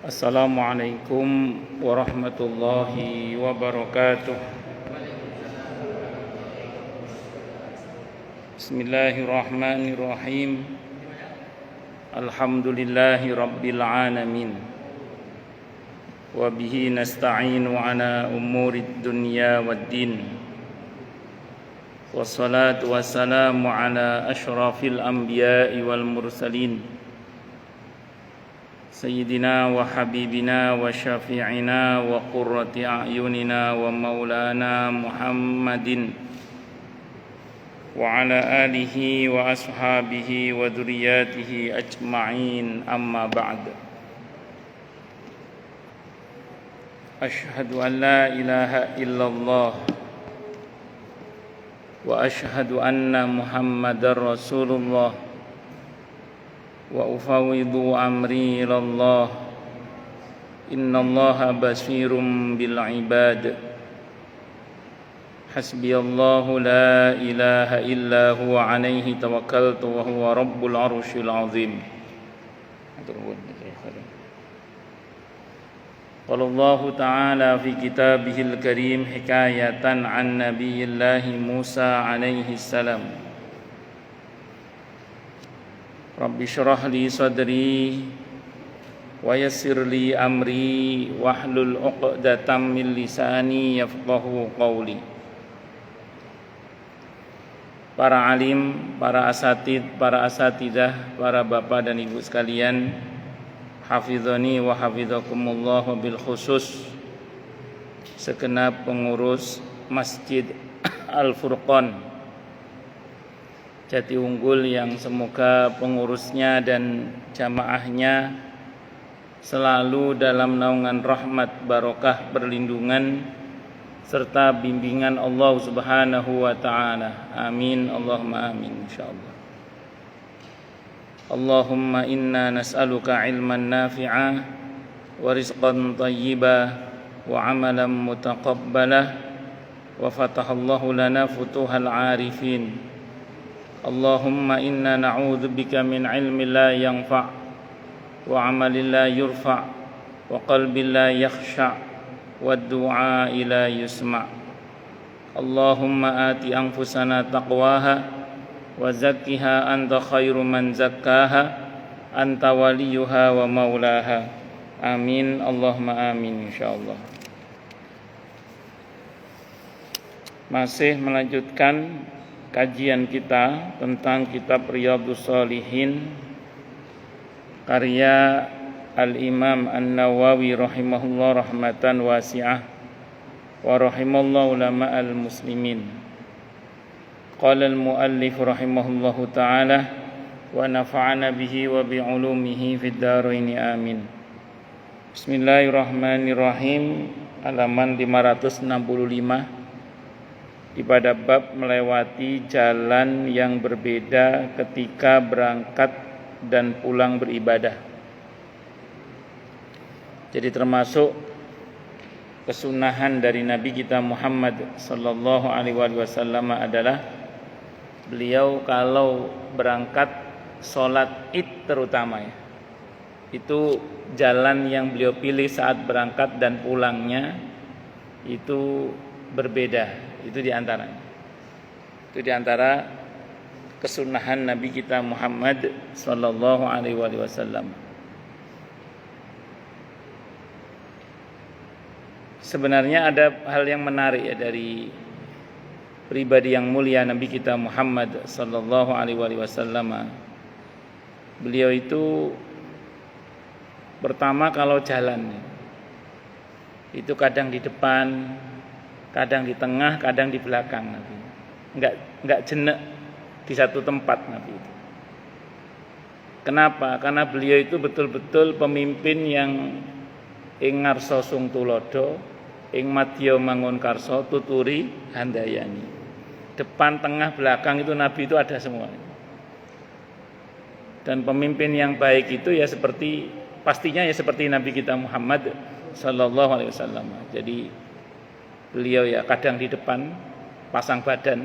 Assalamualaikum warahmatullahi wabarakatuh. Bismillahirrahmanirrahim. Alhamdulillahi rabbil alamin. Wa bihi nasta'inu ala umurid dunya waddin. Wassalatu wassalamu ala asyrafil anbiya'i wal mursalin. Sayyidina wa habibina wa syafi'ina wa qurrati a'yunina wa maulana Muhammadin wa ala alihi wa ashabihi wa dhurriyyatihi ajma'in, amma ba'd. Ashhadu an la ilaha illallah wa ashhadu anna Muhammadar Rasulullah wa ufawwidu amri ilallah. Innallaha basirum bil ibad. Hasbiyallahu la ilaha illa huwa alaihi tawakkaltu wa huwa rabbul arsyil azim. Qala Allah ta'ala fi kitabihil karim hikayatan an nabiyillahi Musa alaihi salam. Rabbi syrah li sadri wa yassir li amri wahlul 'uqdatam min lisani yafqahu qawli. Para alim, para asatid, para asatidah, para bapak dan ibu sekalian, hafizani wa hafizakumullah, bil khusus segenap pengurus Masjid Al-Furqan Jatiunggul, yang semoga pengurusnya dan jamaahnya selalu dalam naungan rahmat, barokah, perlindungan serta bimbingan Allah Subhanahu wa ta'ala. Amin, Allahumma amin, insyaallah. Allahumma inna nas'aluka ilman nafi'a wa rizqan thayyiba wa amalan mutaqabbalah wa fatahallahu lana futuhal arifin. Allahumma inna na'udzubika min ilmin la yanfa' wa amalin la yurfa' wa qalbin la yakhsha' wa du'a la yusma'. Allahumma ati anfusana taqwaha wa zakkiha anta khairu man zakkaha anta waliyuha wa maulaha. Amin, Allahumma amin, insyaallah. Masih melanjutkan kajian kita tentang kitab Riyadhus Shalihin karya Al-Imam An-Nawawi rahimahullah rahmatan wasi'ah wa rahimallahu ulama al-muslimin. Qala al-muallif rahimahullahu ta'ala wa nafa'ana bihi wa bi'ulumihi fid dharain, amin. Bismillahirrahmanirrahim. Halaman 565 pada bab melewati jalan yang berbeda ketika berangkat dan pulang beribadah. Jadi termasuk kesunahan dari Nabi kita Muhammad sallallahu alaihi wasallam adalah beliau kalau berangkat sholat Id terutama ya, itu jalan yang beliau pilih saat berangkat dan pulangnya itu berbeda. Itu diantara kesunahan Nabi kita Muhammad sallallahu alaihi wasallam. Sebenarnya ada hal yang menarik ya dari pribadi yang mulia Nabi kita Muhammad sallallahu alaihi wasallam. Beliau itu pertama kalau jalan itu kadang di depan, kadang di tengah, kadang di belakang Nabi. Enggak jenek di satu tempat Nabi itu. Kenapa? Karena beliau itu betul-betul pemimpin yang ing ngarsa sung tulodo, ing madya mangun karsa tuturi handayani. Depan, tengah, belakang itu Nabi itu ada semua. Dan pemimpin yang baik itu ya pastinya seperti Nabi kita Muhammad sallallahu alaihi wasallam. Jadi beliau ya kadang di depan pasang badan,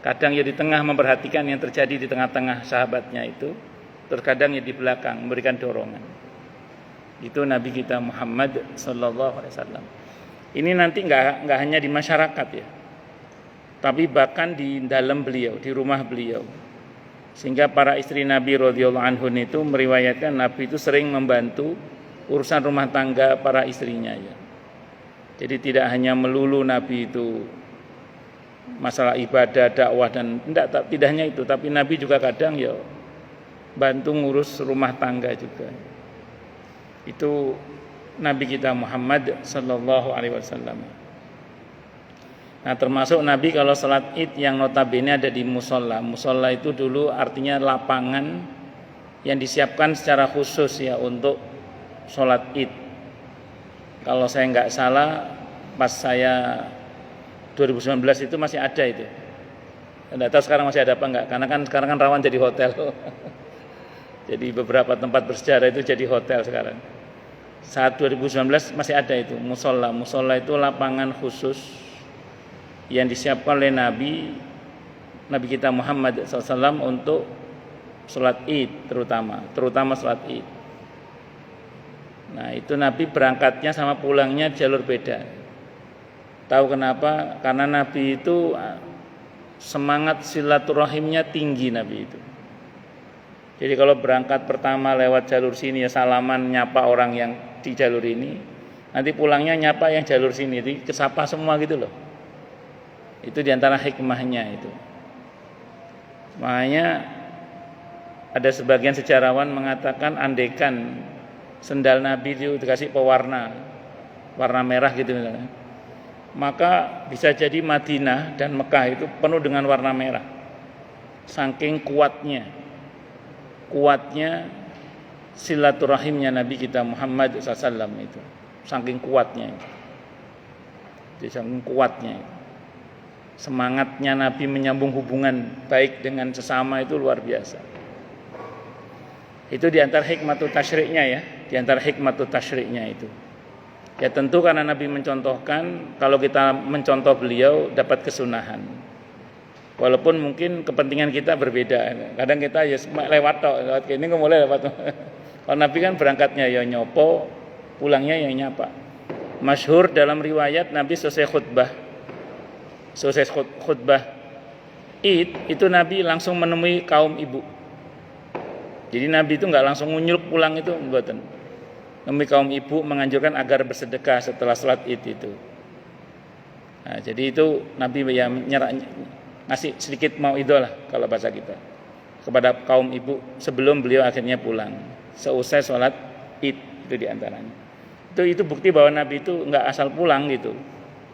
kadang ya di tengah memperhatikan yang terjadi di tengah-tengah sahabatnya itu, terkadang ya di belakang memberikan dorongan. Itu Nabi kita Muhammad sallallahu alaihi wasallam. Ini nanti nggak hanya di masyarakat ya, tapi bahkan di dalam beliau, di rumah beliau. Sehingga para istri Nabi radhiyallahu anhun itu meriwayatkan Nabi itu sering membantu urusan rumah tangga para istrinya ya. Jadi tidak hanya melulu Nabi itu masalah ibadah, dakwah dan tidak hanya itu, tapi Nabi juga kadang ya bantu ngurus rumah tangga juga. Itu Nabi kita Muhammad sallallahu alaihi wasallam. Nah, termasuk Nabi kalau salat Id yang notabene ada di musola. Musola itu dulu artinya lapangan yang disiapkan secara khusus ya untuk salat Id. Kalau saya nggak salah pas saya 2019 itu masih ada itu. Tidak tahu sekarang masih ada apa enggak, karena kan sekarang kan rawan jadi hotel. Jadi beberapa tempat bersejarah itu jadi hotel sekarang. Saat 2019 masih ada itu musola. Musola itu lapangan khusus yang disiapkan oleh Nabi kita Muhammad SAW untuk sholat Id terutama sholat Id. Nah itu Nabi berangkatnya sama pulangnya jalur beda. Tahu kenapa? Karena Nabi itu semangat silaturahimnya tinggi Nabi itu. Jadi kalau berangkat pertama lewat jalur sini ya salaman nyapa orang yang di jalur ini, nanti pulangnya nyapa yang jalur sini, jadi kesapa semua gitu loh. Itu diantara hikmahnya itu. Makanya ada sebagian sejarawan mengatakan andekan sendal Nabi itu dikasih pewarna warna merah gitu misalnya, maka bisa jadi Madinah dan Mekah itu penuh dengan warna merah. Saking kuatnya silaturahimnya Nabi kita Muhammad SAW itu, saking kuatnya itu. Jadi saking kuatnya itu. Semangatnya Nabi menyambung hubungan baik dengan sesama itu luar biasa. Itu diantara hikmatul tasyriknya ya, diantara hikmatul tasyriknya itu. Ya tentu karena Nabi mencontohkan, kalau kita mencontoh beliau dapat kesunahan. Walaupun mungkin kepentingan kita berbeda. Kadang kita ya lewat ini nggak boleh lewat. Kalau Nabi kan berangkatnya ya nyopo, pulangnya ya nyapa. Masyhur dalam riwayat Nabi selesai khutbah Id itu Nabi langsung menemui kaum ibu. Jadi Nabi itu nggak langsung ngunyul pulang itu mboten. Menemui kaum ibu menganjurkan agar bersedekah setelah sholat Id itu. Nah, jadi itu Nabi ya ngasih sedikit mauidhah lah kalau bahasa kita kepada kaum ibu sebelum beliau akhirnya pulang seusai sholat Id itu diantaranya. Itu bukti bahwa Nabi itu nggak asal pulang gitu,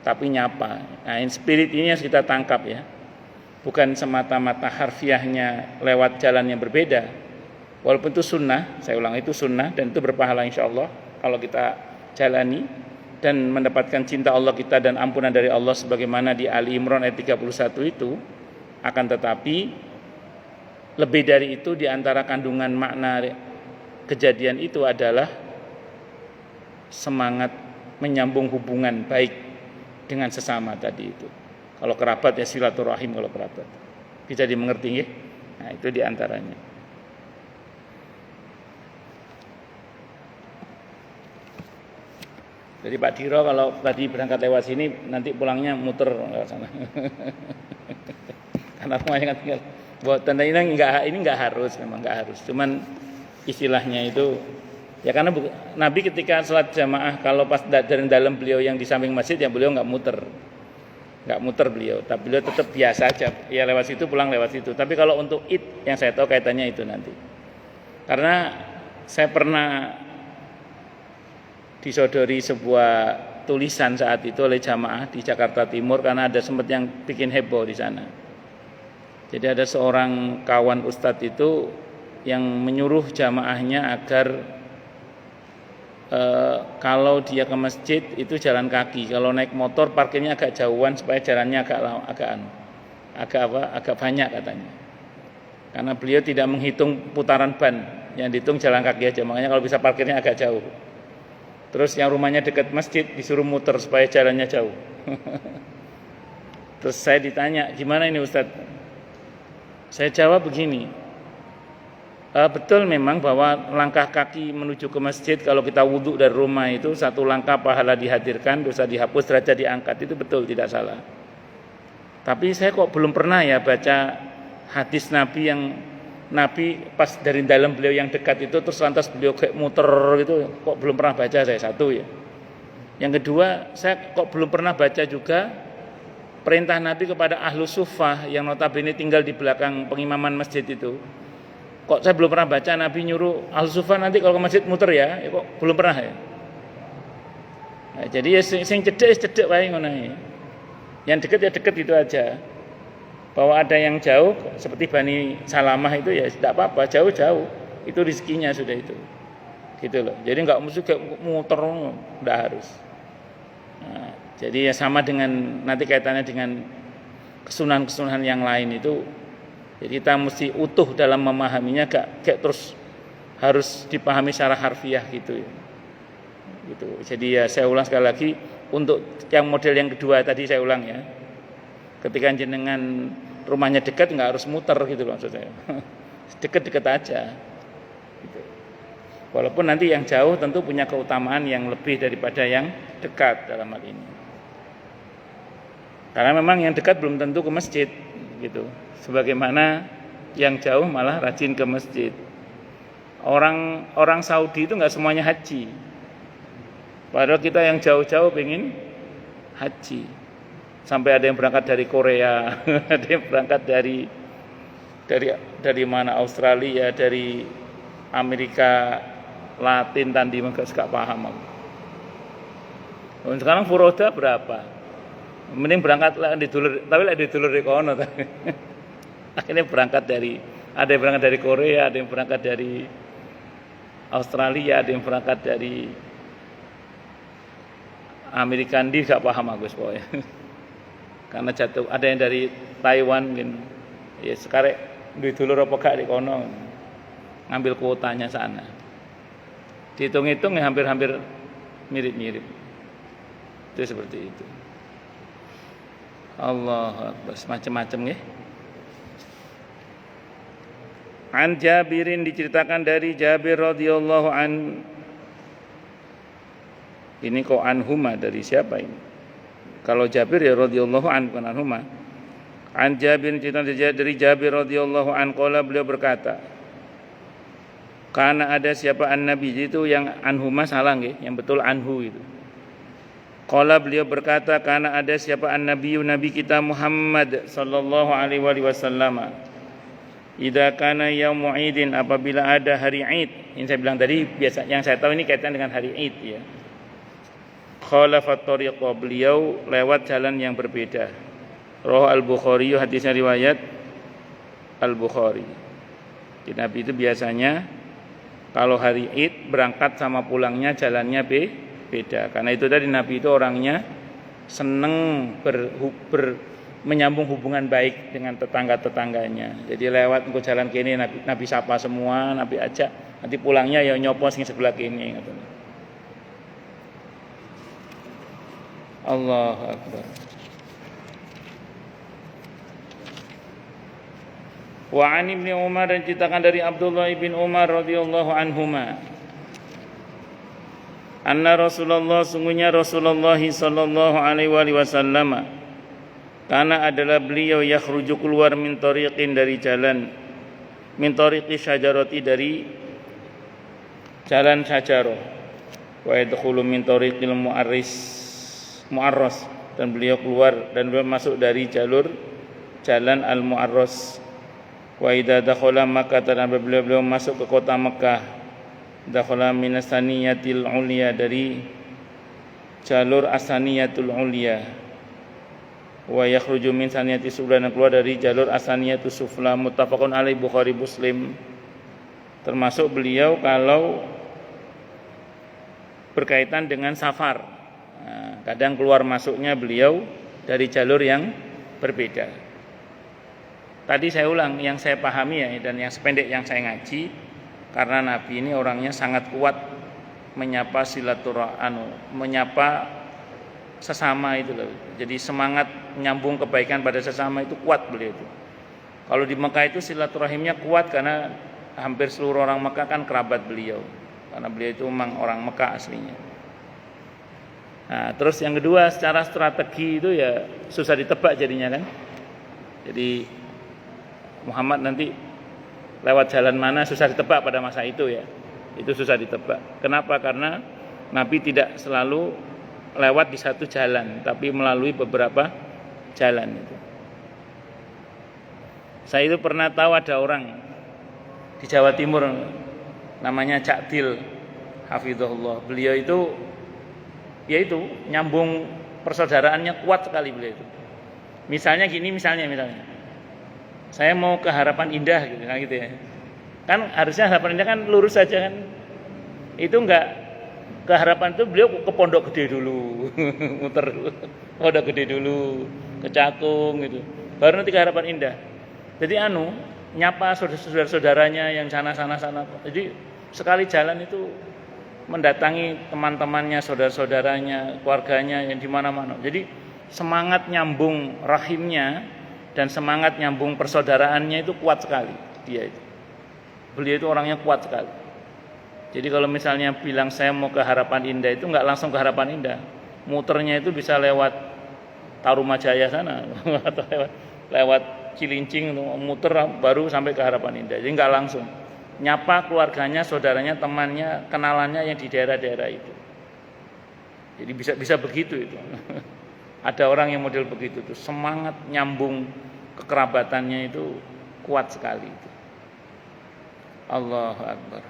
tapi nyapa. Nah, spirit ini harus kita tangkap ya, bukan semata-mata harfiahnya lewat jalan yang berbeda. Walaupun itu sunnah, saya ulang itu sunnah dan itu berpahala insya Allah kalau kita jalani dan mendapatkan cinta Allah kita dan ampunan dari Allah sebagaimana di Ali Imran ayat 31 itu. Akan tetapi lebih dari itu, di antara kandungan makna kejadian itu adalah semangat menyambung hubungan baik dengan sesama tadi itu. Kalau kerabat ya silaturahim, kalau kerabat bisa dimengerti ya. Nah itu di antaranya. Jadi Pak Diro kalau tadi berangkat lewat sini nanti pulangnya muter lewat sana. Karena rumahnya kan tinggal. Buat tanda ini enggak harus, memang enggak harus. Cuman istilahnya itu ya karena Nabi ketika sholat jamaah kalau pas dari dalam beliau yang di samping masjid ya beliau enggak muter beliau, tapi beliau tetap biasa aja. Ya lewat situ pulang lewat situ. Tapi kalau untuk Id yang saya tahu kaitannya itu nanti. Karena saya pernah disodori sebuah tulisan saat itu oleh jamaah di Jakarta Timur karena ada sempat yang bikin heboh di sana. Jadi ada seorang kawan ustadz itu yang menyuruh jamaahnya agar kalau dia ke masjid itu jalan kaki, kalau naik motor parkirnya agak jauhan supaya jalannya agak banyak katanya. Karena beliau tidak menghitung putaran ban, yang dihitung jalan kaki aja, makanya kalau bisa parkirnya agak jauh. Terus yang rumahnya dekat masjid disuruh muter supaya jalannya jauh. Terus saya ditanya, gimana ini Ustadz? Saya jawab begini, Betul memang bahwa langkah kaki menuju ke masjid kalau kita wudhu dari rumah itu satu langkah pahala dihadirkan, dosa dihapus, derajat diangkat, itu betul, tidak salah. Tapi saya kok belum pernah ya baca hadis Nabi yang Nabi pas dari dalam beliau yang dekat itu terus lantas beliau kayak muter gitu, kok belum pernah baca saya, satu ya. Yang kedua, saya kok belum pernah baca juga perintah Nabi kepada ahlu sufah yang notabene tinggal di belakang pengimaman masjid itu. Kok saya belum pernah baca Nabi nyuruh ahlu sufah nanti kalau ke masjid muter ya kok belum pernah ya. Nah, jadi ya sing cedek wae ngono ya. Yang dekat ya dekat itu aja. Bahwa ada yang jauh seperti Bani Salamah itu ya tidak apa-apa, jauh-jauh itu rezekinya sudah itu. Gitu loh. Jadi enggak mesti kayak muter, enggak harus. Nah, jadi ya sama dengan nanti kaitannya dengan kesunahan-kesunahan yang lain itu. Jadi kita mesti utuh dalam memahaminya, gak terus harus dipahami secara harfiah gitu ya. Gitu. Jadi ya saya ulang sekali lagi, untuk yang model yang kedua tadi saya ulang ya. Ketika jenengan rumahnya dekat nggak harus muter gitu loh maksud saya. Dekat-dekat aja. Gitu. Walaupun nanti yang jauh tentu punya keutamaan yang lebih daripada yang dekat dalam hal ini. Karena memang yang dekat belum tentu ke masjid gitu. Sebagaimana yang jauh malah rajin ke masjid. Orang Saudi itu nggak semuanya haji. Padahal kita yang jauh-jauh pengen haji. Sampai ada yang berangkat dari Korea, ada yang berangkat dari mana, Australia, dari Amerika Latin, tadi enggak paham aku. Sekarang furoda berapa? Mending berangkat lah di dulur, tapi lah di dulur di kono. Akhirnya berangkat ada yang berangkat dari Korea, ada yang berangkat dari Australia, ada yang berangkat dari Amerika, enggak paham aku pokoknya. Karena jatuh, ada yang dari Taiwan mungkin. Ya sekarang duit dulur apa gak di kono. Ngambil kuotanya sana. Dihitung-hitung ya hampir-hampir mirip-mirip. Itu seperti itu. Allah Akbar, macam-macam ya. An Jabirin, diceritakan dari Jabir radhiyallahu an. Ini kok anhuma, dari siapa ini? Kalau Jabir ya radhiyallahu an, bukan anhuma. An Jabir, cerita dari Jabir radhiyallahu an, qala, beliau berkata, karena ada siapa an-nabi, itu yang anhuma salah nggih, yang betul anhu itu. Qala, beliau berkata, karena ada siapa an-nabi, nabi kita Muhammad sallallahu alaihi wasallam. Idza kana yaumul idin, apabila ada hari Id. Ini saya bilang tadi, biasa yang saya tahu ini kaitan dengan hari Id ya. Khalafat tariqa, beliau lewat jalan yang berbeda. Rawi al-Bukhari, hadisnya riwayat al-Bukhari. Jadi Nabi itu biasanya kalau hari Id berangkat sama pulangnya jalannya beda. Karena itu tadi Nabi itu orangnya seneng menyambung hubungan baik dengan tetangga-tetangganya. Jadi lewat ke jalan kini Nabi sapa semua, Nabi ajak, nanti pulangnya ya nyopos yang sebelah kini gitu. Allahu Akbar. Wa an Ibnu Umar, dan ceritakan dari Abdullah bin Umar radhiyallahu anhuma. Anna Rasulullah, sungguhnya Rasulullah sallallahu alaihi wasallam, karena adalah beliau yakhruju keluar min tariqin, dari jalan, min tariqi syajarati, dari jalan syajarah, wa yadkhulu min tariqil mu'arras, dan beliau keluar dan beliau masuk dari jalur jalan al-mu'arras. Wa idza dakhala Makkah, dan beliau masuk ke kota Mekah, dakhala min asaniyatil ulya, dari jalur asaniyatul ulya. Wa yakhruju min saniyati sufla, dan keluar dari jalur asaniyatus sufla. Muttafaqun alaih, Bukhari Muslim. Termasuk beliau kalau berkaitan dengan safar, kadang keluar masuknya beliau dari jalur yang berbeda. Tadi saya ulang, yang saya pahami ya, dan yang sependek yang saya ngaji, karena Nabi ini orangnya sangat kuat menyapa menyapa sesama itu loh. Jadi semangat menyambung kebaikan pada sesama itu kuat beliau itu. Kalau di Mekah itu silaturahimnya kuat karena hampir seluruh orang Mekah kan kerabat beliau, karena beliau itu memang orang Mekah aslinya. Nah, terus yang kedua, secara strategi itu ya susah ditebak jadinya kan. Jadi Muhammad nanti lewat jalan mana susah ditebak pada masa itu ya. Itu susah ditebak. Kenapa? Karena Nabi tidak selalu lewat di satu jalan, tapi melalui beberapa jalan itu. Saya itu pernah tahu ada orang di Jawa Timur namanya Cak Dil hafizahullah. Beliau itu yaitu nyambung persaudaraannya kuat sekali beliau itu. Misalnya saya mau ke Harapan Indah gitu ya. Kan harusnya Harapan Indah kan lurus saja kan. Itu enggak, ke Harapan itu beliau ke Pondok Gede dulu. Muter Pondok Gede dulu, ke Cakung gitu. Baru nanti ke Harapan Indah. Jadi nyapa saudara-saudaranya yang sana. Jadi sekali jalan itu mendatangi teman-temannya, saudara-saudaranya, keluarganya yang di mana-mana. Jadi semangat nyambung rahimnya dan semangat nyambung persaudaraannya itu kuat sekali dia itu. Beliau itu orangnya kuat sekali. Jadi kalau misalnya bilang saya mau ke Harapan Indah itu enggak langsung ke Harapan Indah. Muternya itu bisa lewat Tarumajaya sana atau lewat Cilincing, muter baru sampai ke Harapan Indah. Jadi enggak langsung. Nyapa keluarganya, saudaranya, temannya, kenalannya yang di daerah-daerah itu. Jadi bisa begitu itu. Ada orang yang model begitu tuh, semangat nyambung kekerabatannya itu kuat sekali itu. Allahu Akbar.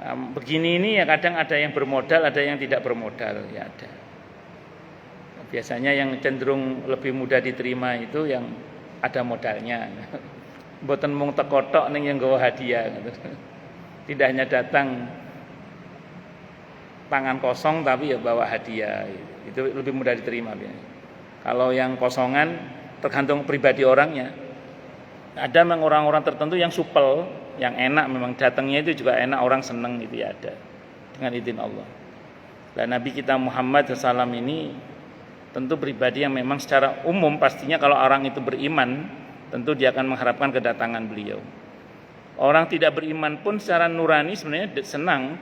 Nah, begini ini ya kadang ada yang bermodal, ada yang tidak bermodal, ya ada. Biasanya yang cenderung lebih mudah diterima itu yang ada modalnya. Mboten mung teko tok ning yang nggawa hadiah. Tidak hanya datang tangan kosong tapi ya bawa hadiah. Itu lebih mudah diterima ya. Kalau yang kosongan tergantung pribadi orangnya. Ada memang orang-orang tertentu yang supel, yang enak memang datangnya itu juga enak, orang seneng itu ya ada. Dengan izin Allah. Dan Nabi kita Muhammad SAW ini tentu pribadi yang memang secara umum pastinya kalau orang itu beriman, tentu dia akan mengharapkan kedatangan beliau. Orang tidak beriman pun secara nurani sebenarnya senang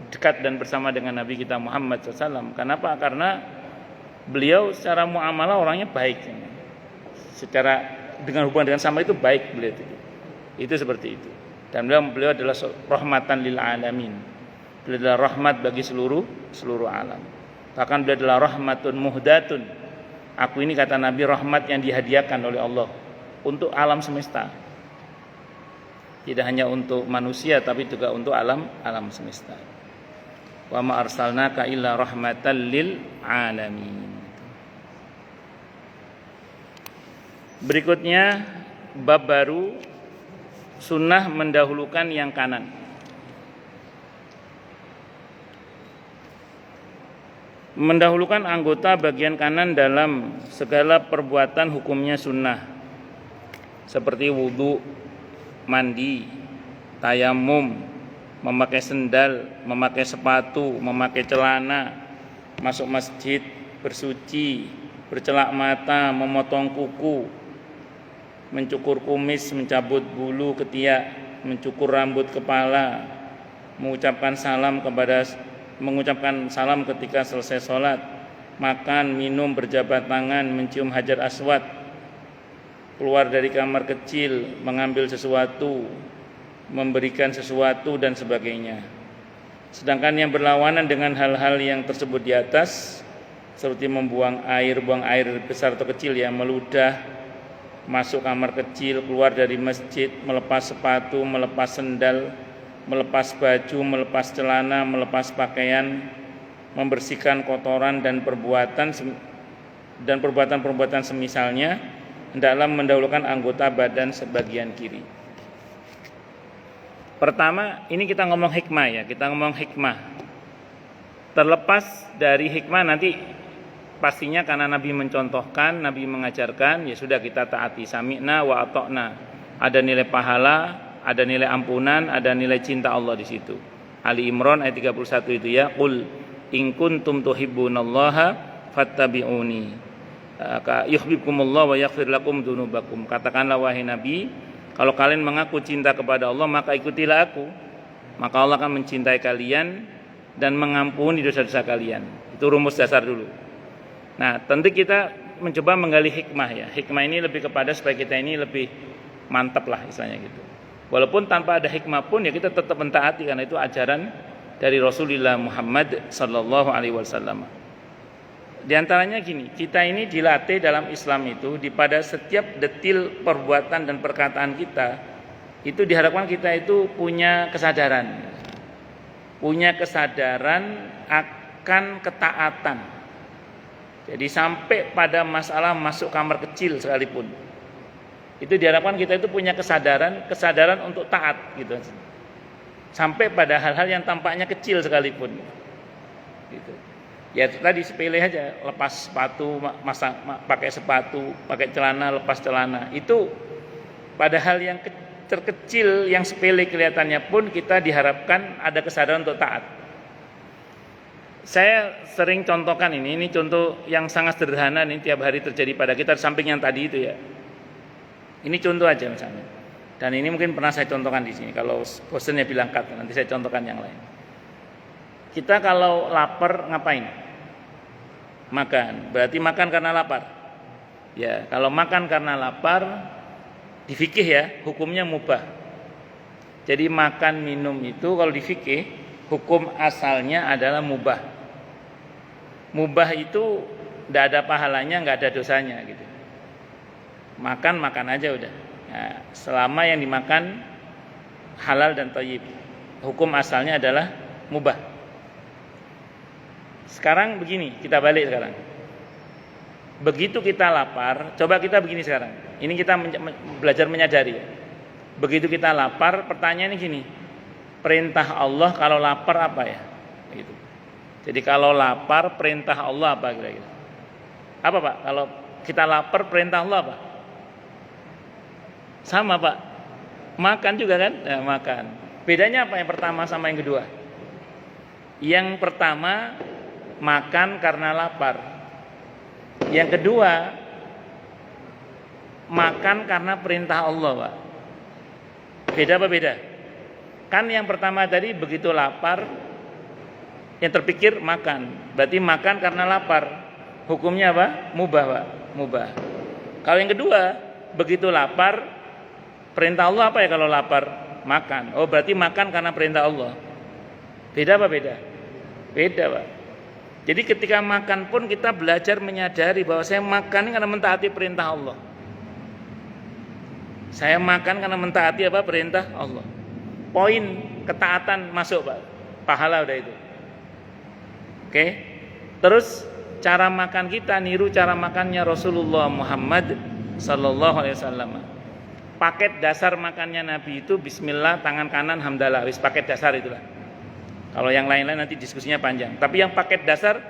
dekat dan bersama dengan Nabi kita Muhammad SAW. Kenapa? Karena beliau secara muamalah orangnya baik. Secara dengan hubungan dengan sama itu baik beliau itu. Itu seperti itu. Dan beliau adalah rahmatan lil alamin. Beliau adalah rahmat bagi seluruh alam. Bahkan beliau adalah rahmatun muhdatun. Aku ini kata Nabi rahmat yang dihadiahkan oleh Allah untuk alam semesta. Tidak hanya untuk manusia tapi juga untuk alam semesta. Wa ma arsalnaka illa rahmatan lil alamin. Berikutnya bab baru, sunnah mendahulukan yang kanan. Mendahulukan anggota bagian kanan dalam segala perbuatan hukumnya sunnah, seperti wudu, mandi, tayamum, memakai sendal, memakai sepatu, memakai celana, masuk masjid, bersuci, bercelak mata, memotong kuku, mencukur kumis, mencabut bulu ketiak, mencukur rambut kepala, mengucapkan salam ketika selesai sholat, makan, minum, berjabat tangan, mencium hajar aswad, keluar dari kamar kecil, mengambil sesuatu, memberikan sesuatu dan sebagainya. Sedangkan yang berlawanan dengan hal-hal yang tersebut di atas, seperti buang air besar atau kecil ya, meludah, masuk kamar kecil, keluar dari masjid, melepas sepatu, melepas sendal, melepas baju, melepas celana, melepas pakaian, membersihkan kotoran dan perbuatan semisalnya, hendaklah mendahulukan anggota badan sebagian kiri. Pertama, ini kita ngomong hikmah ya, Terlepas dari hikmah nanti pastinya karena Nabi mencontohkan, Nabi mengajarkan, ya sudah kita taati, sami'na wa ata'na. Ada nilai pahala, ada nilai ampunan, ada nilai cinta Allah di situ. Ali Imran ayat 31 itu ya, qul in kuntum tuhibbunallaha fattabi'uni yuhibbukumullah wa yaghfir lakum dzunubakum. Katakanlah wahai Nabi, Kalau kalian mengaku cinta kepada Allah, maka ikutilah aku. Maka Allah akan mencintai kalian dan mengampuni dosa-dosa kalian. Itu rumus dasar dulu. Nah, tentu kita mencoba menggali hikmah ya. Hikmah ini lebih kepada supaya kita ini lebih mantap lah istilahnya gitu. Walaupun tanpa ada hikmah pun ya kita tetap mentaati karena itu ajaran dari Rasulullah Muhammad sallallahu alaihi wasallam. Di antaranya gini, kita ini dilatih dalam Islam itu pada setiap detil perbuatan dan perkataan kita itu diharapkan kita itu punya kesadaran. Punya kesadaran akan ketaatan. Jadi sampai pada masalah masuk kamar kecil sekalipun, itu diharapkan kita itu punya kesadaran untuk taat gitu. Sampai pada hal-hal yang tampaknya kecil sekalipun. Gitu. Ya tadi sepele aja, lepas sepatu, pakai sepatu, pakai celana, lepas celana. Itu pada hal yang terkecil, yang sepele kelihatannya pun kita diharapkan ada kesadaran untuk taat. Saya sering contohkan ini contoh yang sangat sederhana, ini tiap hari terjadi pada kita, samping yang tadi itu ya. Ini contoh aja misalnya. Dan ini mungkin pernah saya contohkan di sini. Kalau bosan ya bilang cut, nanti saya contohkan yang lain. Kita kalau lapar ngapain? Makan. Berarti makan karena lapar. Ya, kalau makan karena lapar di fikih ya, hukumnya mubah. Jadi makan minum itu kalau di fikih hukum asalnya adalah mubah. Mubah itu tidak ada pahalanya, nggak ada dosanya gitu. Makan aja udah. Nah, selama yang dimakan halal dan thayyib, hukum asalnya adalah mubah. Sekarang begini, kita balik sekarang. Begitu kita lapar, coba kita begini sekarang. Ini kita belajar menyadari ya. Begitu kita lapar, pertanyaannya gini. Perintah Allah kalau lapar apa ya? Gitu. Jadi kalau lapar perintah Allah apa kira-kira? Apa Pak? Kalau kita lapar perintah Allah apa? Sama Pak. Makan juga kan? Ya, makan. Bedanya apa yang pertama sama yang kedua? Yang pertama makan karena lapar. Yang kedua makan karena perintah Allah Pak. Beda apa beda? Kan yang pertama tadi begitu lapar, yang terpikir makan. Berarti makan karena lapar. Hukumnya apa? Mubah Pak. Mubah. Kalau yang kedua, begitu lapar, perintah Allah apa ya kalau lapar? Makan. Oh berarti makan karena perintah Allah. Beda apa beda? Beda Pak. Jadi ketika makan pun kita belajar menyadari bahwa saya makan karena mentaati perintah Allah. Saya makan karena mentaati apa? Perintah Allah. Poin ketaatan masuk Pak. Pahala udah itu. Oke. Terus cara makan kita niru cara makannya Rasulullah Muhammad sallallahu alaihi wasallam. Paket dasar makannya Nabi itu bismillah, tangan kanan hamdalah. Wis paket dasar itulah. Kalau yang lain-lain nanti diskusinya panjang. Tapi yang paket dasar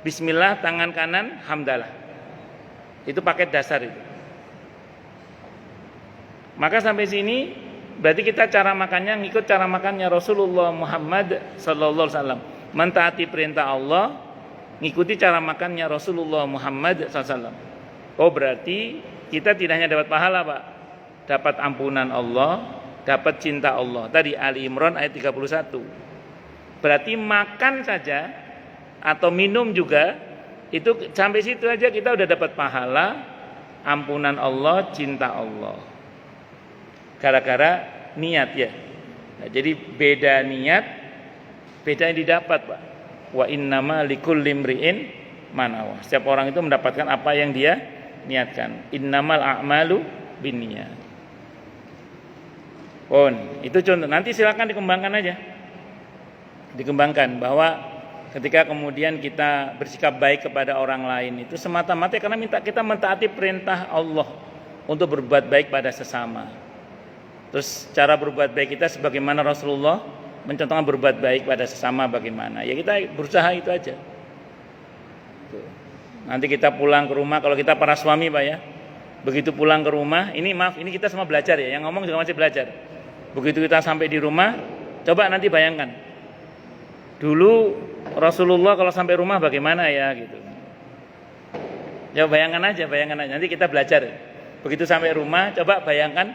bismillah, tangan kanan hamdalah. Itu paket dasar itu. Maka sampai sini berarti kita cara makannya ngikut cara makannya Rasulullah Muhammad sallallahu alaihi wasallam. Mentaati perintah Allah, ngikuti cara makannya Rasulullah Muhammad sallallahu alaihi wasallam. Oh berarti kita tidak hanya dapat pahala Pak, dapat ampunan Allah, dapat cinta Allah. Tadi Ali Imran ayat 31. Berarti makan saja atau minum juga itu sampai situ aja kita udah dapat pahala, ampunan Allah, cinta Allah. Gara-gara niat ya. Nah, jadi beda niat, beda yang didapat Pak. Wa innama likulli imri'in manawa. Setiap orang itu mendapatkan apa yang dia niatkan. Innamal a'malu binniyat. Itu contoh. Nanti silakan dikembangkan aja. Dikembangkan bahwa ketika kemudian kita bersikap baik kepada orang lain itu semata-mata karena kita mentaati perintah Allah untuk berbuat baik pada sesama. Terus cara berbuat baik kita sebagaimana Rasulullah mencontohkan berbuat baik pada sesama bagaimana. Ya kita berusaha itu aja. Nanti kita pulang ke rumah, kalau kita para suami Pak ya, begitu pulang ke rumah, ini kita semua belajar ya, yang ngomong juga masih belajar. Begitu kita sampai di rumah, coba nanti bayangkan. Dulu Rasulullah kalau sampai rumah bagaimana ya gitu. Ya bayangkan aja. Nanti kita belajar. Begitu sampai rumah, coba bayangkan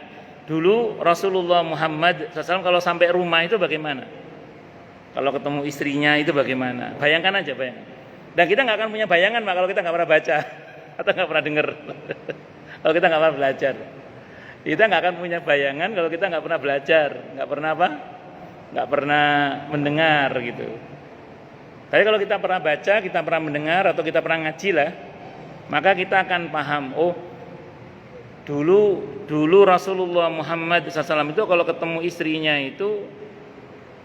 Dulu Rasulullah Muhammad SAW kalau sampai rumah itu bagaimana? Kalau ketemu istrinya itu bagaimana? Bayangkan aja, bayangkan. Dan kita nggak akan punya bayangan Pak kalau kita nggak pernah baca atau nggak pernah dengar. Kalau kita nggak pernah belajar, kita nggak akan punya bayangan kalau kita nggak pernah belajar, nggak pernah apa? Nggak pernah mendengar gitu. Tapi kalau kita pernah baca, kita pernah mendengar atau kita pernah ngaji lah, maka kita akan paham. Oh, dulu Rasulullah Muhammad SAW itu kalau ketemu istrinya itu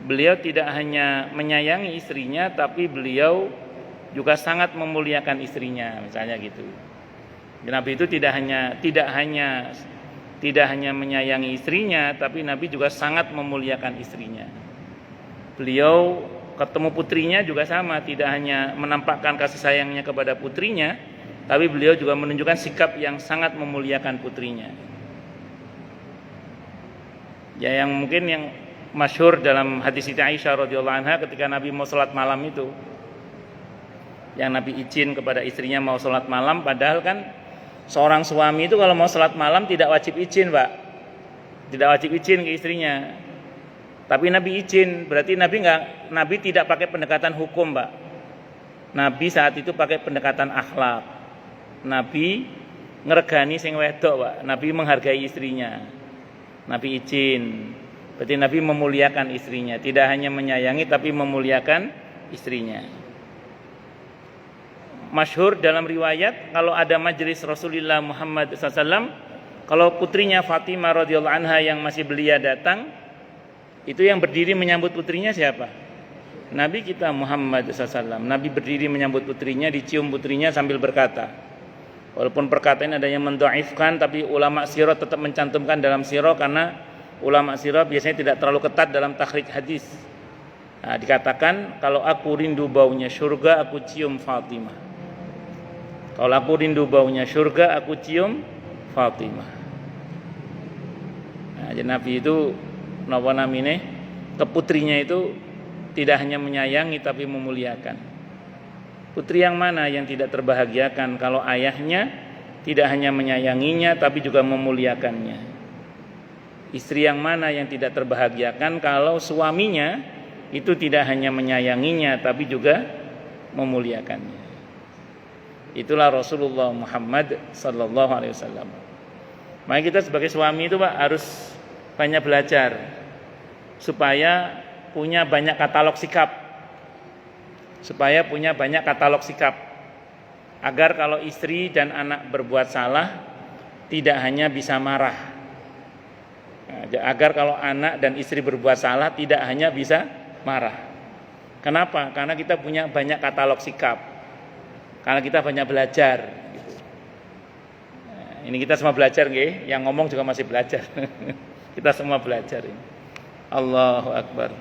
beliau tidak hanya menyayangi istrinya, tapi beliau juga sangat memuliakan istrinya, misalnya gitu. Nabi itu tidak hanya menyayangi istrinya, tapi Nabi juga sangat memuliakan istrinya. Beliau ketemu putrinya juga sama, tidak hanya menampakkan kasih sayangnya kepada putrinya, tapi beliau juga menunjukkan sikap yang sangat memuliakan putrinya. Ya, yang mungkin yang masyhur dalam hadis Siti Aisyah radhiyallahu anha ketika Nabi mau sholat malam itu, yang Nabi izin kepada istrinya mau sholat malam, padahal kan seorang suami itu kalau mau sholat malam tidak wajib izin, Pak. Tidak wajib izin ke istrinya. Tapi Nabi izin, berarti Nabi tidak pakai pendekatan hukum, Pak. Nabi saat itu pakai pendekatan akhlak. Nabi ngeregani sing wedok, Pak. Nabi menghargai istrinya. Nabi izin. Berarti Nabi memuliakan istrinya, tidak hanya menyayangi tapi memuliakan istrinya. Masyhur dalam riwayat kalau ada majelis Rasulullah Muhammad SAW, kalau putrinya Fatimah radhiyallahu anha yang masih belia datang, itu yang berdiri menyambut putrinya siapa? Nabi kita Muhammad SAW. Nabi berdiri menyambut putrinya, dicium putrinya sambil berkata. Walaupun perkataan ada yang mendhaifkan, tapi ulama sirah tetap mencantumkan dalam sirah karena ulama sirah biasanya tidak terlalu ketat dalam takhrij hadis. Nah, dikatakan kalau aku rindu baunya surga, aku cium Fatimah. Kalau aku rindu baunya surga, aku cium Fatimah. Nah, jadi Nabi itu napa namine ke putrinya itu tidak hanya menyayangi tapi memuliakan. Putri yang mana yang tidak terbahagiakan kalau ayahnya tidak hanya menyayanginya tapi juga memuliakannya? Istri yang mana yang tidak terbahagiakan kalau suaminya itu tidak hanya menyayanginya tapi juga memuliakannya? Itulah Rasulullah Muhammad sallallahu alaihi wasallam. Maka kita sebagai suami itu Pak harus banyak belajar supaya punya banyak katalog sikap. Supaya punya banyak katalog sikap. Agar kalau istri dan anak berbuat salah tidak hanya bisa marah. Agar kalau anak dan istri berbuat salah tidak hanya bisa marah. Kenapa? Karena kita punya banyak katalog sikap. Karena kita banyak belajar gitu. Ini kita semua belajar nggih, yang ngomong juga masih belajar. Kita semua belajar ini. Allahu Akbar.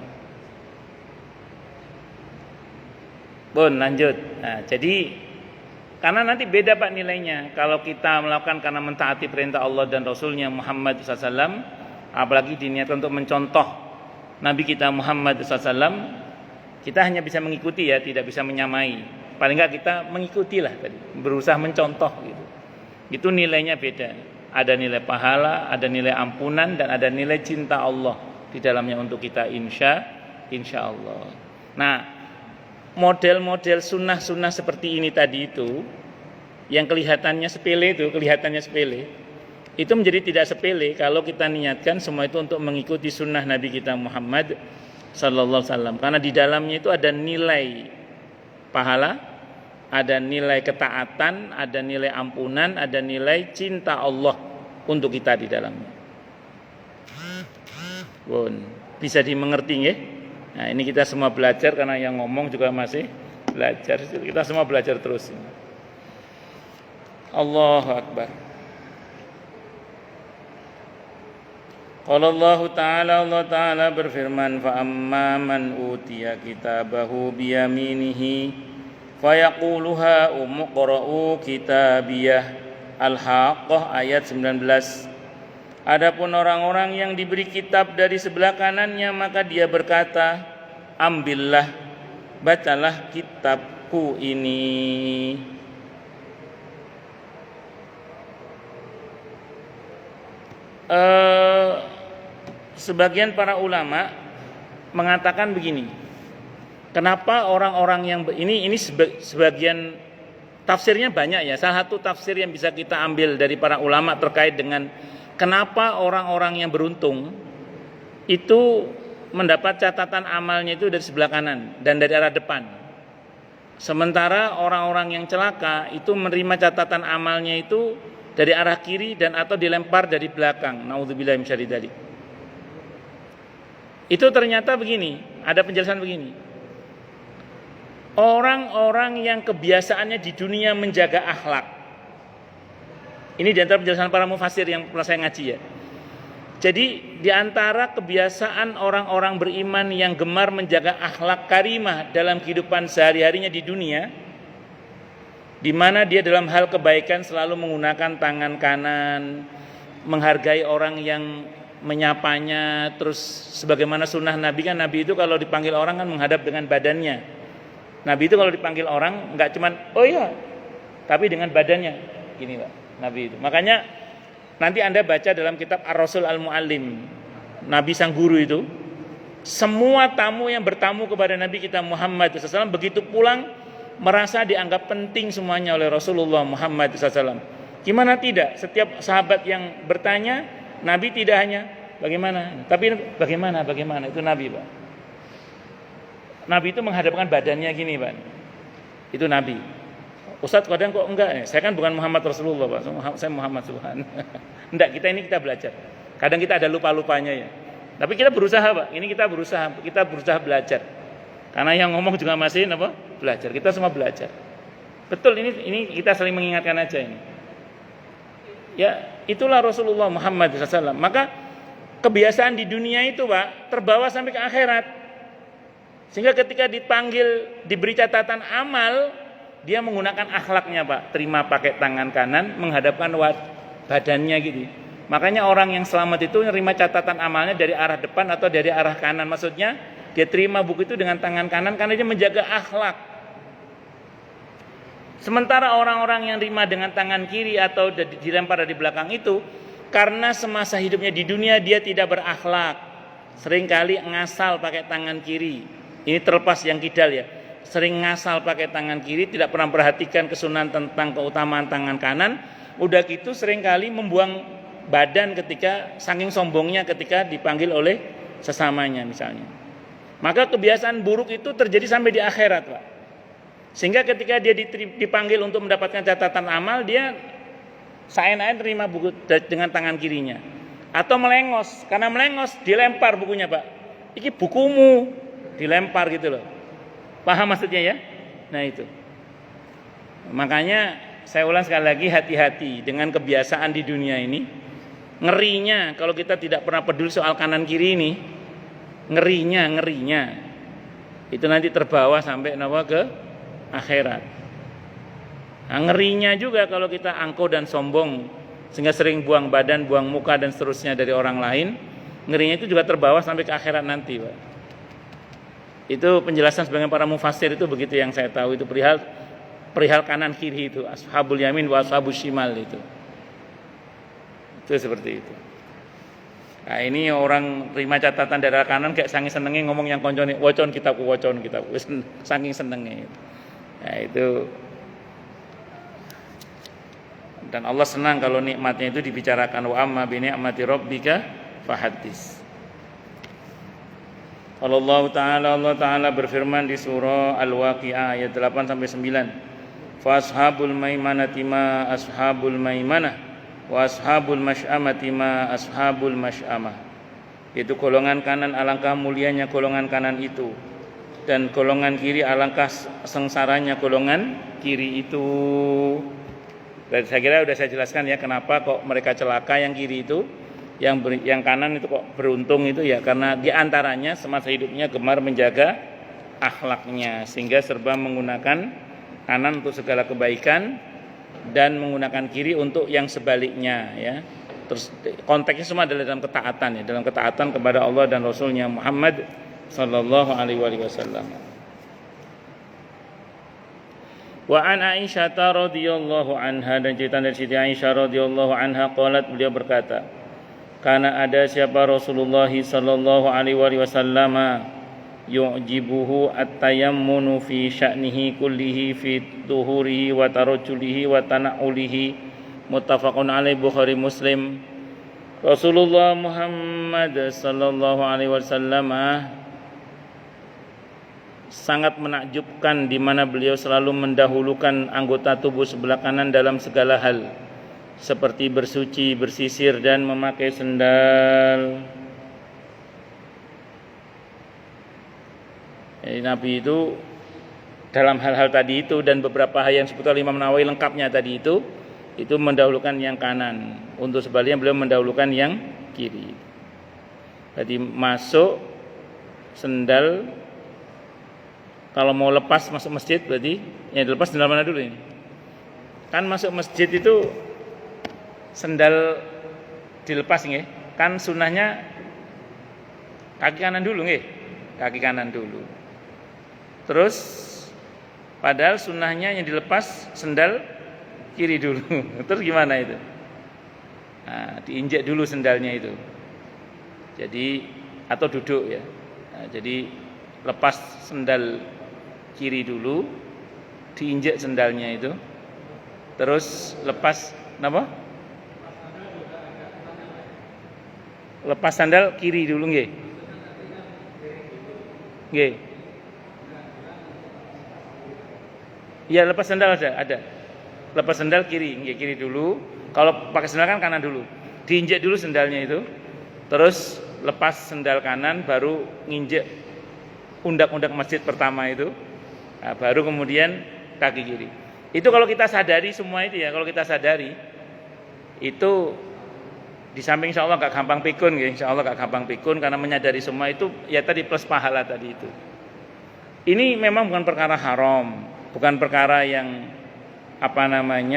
Bun, lanjut. Nah, jadi karena nanti beda Pak nilainya. Kalau kita melakukan karena mentaati perintah Allah dan Rasulnya Muhammad SAW, apalagi diniatkan untuk mencontoh Nabi kita Muhammad SAW, kita hanya bisa mengikuti ya, tidak bisa menyamai. Paling enggak kita mengikutilah tadi, berusaha mencontoh gitu. Itu nilainya beda. Ada nilai pahala, ada nilai ampunan, dan ada nilai cinta Allah di dalamnya untuk kita insya Allah. Nah, model-model sunnah-sunnah seperti ini tadi itu, yang kelihatannya sepele itu menjadi tidak sepele kalau kita niatkan semua itu untuk mengikuti sunnah Nabi kita Muhammad sallallahu alaihi wasallam. Karena di dalamnya itu ada nilai pahala, ada nilai ketaatan, ada nilai ampunan, ada nilai cinta Allah untuk kita di dalamnya. Bon, bisa dimengerti nggih? Nah, ini kita semua belajar karena yang ngomong juga masih belajar. Kita semua belajar terus. Allahu Akbar. Qala Allah Ta'ala berfirman, fa amma man utiya kitabahu biyaminihi fayaquluha umqra'u kitabiyah. Al-Haqqah ayat 19. Adapun orang-orang yang diberi kitab dari sebelah kanannya, maka dia berkata, ambillah, bacalah kitabku ini. sebagian para ulama mengatakan begini. Kenapa orang-orang yang ini sebagian tafsirnya banyak ya. Salah satu tafsir yang bisa kita ambil dari para ulama terkait dengan kenapa orang-orang yang beruntung itu mendapat catatan amalnya itu dari sebelah kanan dan dari arah depan. Sementara orang-orang yang celaka itu menerima catatan amalnya itu dari arah kiri dan atau dilempar dari belakang. Nauzubillahi min syarri dzalik. Itu ternyata begini, ada penjelasan begini. Orang-orang yang kebiasaannya di dunia menjaga akhlak. Ini di antara penjelasan para mufassir yang pernah saya ngaji ya. Jadi di antara kebiasaan orang-orang beriman yang gemar menjaga akhlak karimah dalam kehidupan sehari-harinya di dunia, di mana dia dalam hal kebaikan selalu menggunakan tangan kanan, menghargai orang yang menyapanya, terus sebagaimana sunnah Nabi kan, Nabi itu kalau dipanggil orang kan menghadap dengan badannya. Nabi itu kalau dipanggil orang enggak cuman oh iya, tapi dengan badannya gini Pak, Nabi itu. Makanya nanti Anda baca dalam kitab Ar-Rasul Al-Muallim, Nabi sang guru itu, semua tamu yang bertamu kepada Nabi kita Muhammad SAW begitu pulang merasa dianggap penting semuanya oleh Rasulullah Muhammad SAW. Gimana tidak? Setiap sahabat yang bertanya, Nabi tidak hanya bagaimana, tapi bagaimana itu Nabi Pak. Nabi itu menghadapkan badannya gini Pak. Itu Nabi. Ustadz kadang kok enggak ya? Saya kan bukan Muhammad Rasulullah Pak. Saya Muhammad Subhan. Enggak, kita belajar. Kadang kita ada lupa-lupanya ya. Tapi kita berusaha Pak. Ini kita berusaha belajar. Karena yang ngomong juga masih belajar. Kita semua belajar. Betul, ini kita saling mengingatkan aja ini. Ya, itulah Rasulullah Muhammad SAW. Maka kebiasaan di dunia itu Pak terbawa sampai ke akhirat. Sehingga ketika dipanggil, diberi catatan amal, dia menggunakan akhlaknya Pak, terima pakai tangan kanan, menghadapkan badannya gitu. Makanya orang yang selamat itu menerima catatan amalnya dari arah depan atau dari arah kanan. Maksudnya dia terima buku itu dengan tangan kanan karena dia menjaga akhlak. Sementara orang-orang yang terima dengan tangan kiri atau dilempar dari belakang itu, karena semasa hidupnya di dunia dia tidak berakhlak, seringkali ngasal pakai tangan kiri. Ini terlepas yang kidal ya, sering ngasal pakai tangan kiri, tidak pernah perhatikan kesunahan tentang keutamaan tangan kanan. Udah gitu seringkali membuang badan ketika saking sombongnya ketika dipanggil oleh sesamanya misalnya. Maka kebiasaan buruk itu terjadi sampai di akhirat Pak. Sehingga ketika dia dipanggil untuk mendapatkan catatan amal, dia saen-saen terima buku dengan tangan kirinya. Atau melengos, karena melengos dilempar bukunya Pak. Iki bukumu, dilempar gitu loh. Paham maksudnya ya? Nah itu. Makanya saya ulang sekali lagi, hati-hati dengan kebiasaan di dunia ini. Ngerinya kalau kita tidak pernah peduli soal kanan kiri ini, ngerinya itu nanti terbawa sampai ke akhirat. Nah, ngerinya juga kalau kita angkuh dan sombong sehingga sering buang badan, buang muka dan seterusnya dari orang lain, ngerinya itu juga terbawa sampai ke akhirat nanti Pak. Itu penjelasan sebagian para mufassir itu begitu yang saya tahu, itu perihal kanan kiri itu, ashabul yamin wa ashabus shimal itu seperti itu. Nah ini orang terima catatan dari arah kanan kayak saking senengnya ngomong yang koncone wocon kitabku saking senengnya itu. Nah itu, dan Allah senang kalau nikmatnya itu dibicarakan, wa amma bi ni'mati rabbika fahaddits. Allah Ta'ala berfirman di surah Al-Waqi'ah ayat 8 sampai 9. Fa ashabul maimanati ma ashabul maimanah wa ashabul masy'amati ma ashabul masy'amah. Itu golongan kanan alangkah mulianya golongan kanan itu, dan golongan kiri alangkah sengsaranya golongan kiri itu. Dan saya kira sudah saya jelaskan ya kenapa kok mereka celaka yang kiri itu. Yang kanan itu kok beruntung itu ya karena diantaranya semasa hidupnya gemar menjaga akhlaknya, sehingga serba menggunakan kanan untuk segala kebaikan dan menggunakan kiri untuk yang sebaliknya ya. Terus konteksnya semua adalah dalam ketaatan ya, dalam ketaatan kepada Allah dan Rasulnya Muhammad sallallahu alaihi wasallam. Wa an Aisyah radhiyallahu anha, dan cerita dari Siti Aisyah radhiyallahu anha qalat, beliau berkata, karena ada siapa Rasulullah sallallahu alaihi wasallam yu'jibuhu at-tayammunu fi sya'nihi kullihi fi tuhurihi wa tarajjulihi wa tana'ulihi, muttafaqun alaih, Bukhari Muslim. Rasulullah Muhammad sallallahu alaihi wasallam sangat menakjubkan di mana beliau selalu mendahulukan anggota tubuh sebelah kanan dalam segala hal, seperti bersuci, bersisir, dan memakai sendal. Jadi Nabi itu dalam hal-hal tadi itu dan beberapa hal yang disebut oleh Imam Nawawi lengkapnya tadi itu mendahulukan yang kanan. Untuk sebaliknya beliau mendahulukan yang kiri. Jadi masuk sendal, kalau mau lepas masuk masjid berarti yang dilepas sendal mana dulu ini? Kan masuk masjid itu sendal dilepas nggih. Kan sunahnya kaki kanan dulu nggih. Kaki kanan dulu. Terus padahal sunahnya yang dilepas sendal kiri dulu. Terus gimana itu? Nah, diinjak dulu sendalnya itu. Jadi atau duduk ya. Nah, jadi lepas sendal kiri dulu, diinjak sendalnya itu. Terus lepas apa? Lepas sandal kiri dulu nggih. Nggih. Ya, lepas sandal ada. Lepas sandal kiri, nggih, kiri dulu. Kalau pakai sandal kan kanan dulu. Diinjak dulu sandalnya itu. Terus lepas sandal kanan baru nginjek undak-undak masjid pertama itu. Nah, baru kemudian kaki kiri. Itu kalau kita sadari semua itu ya, kalau kita sadari itu di samping insya Allah gak gampang pikun ya, insya Allah gak gampang pikun karena menyadari semua itu ya tadi plus pahala tadi itu. Ini memang bukan perkara haram, bukan perkara yang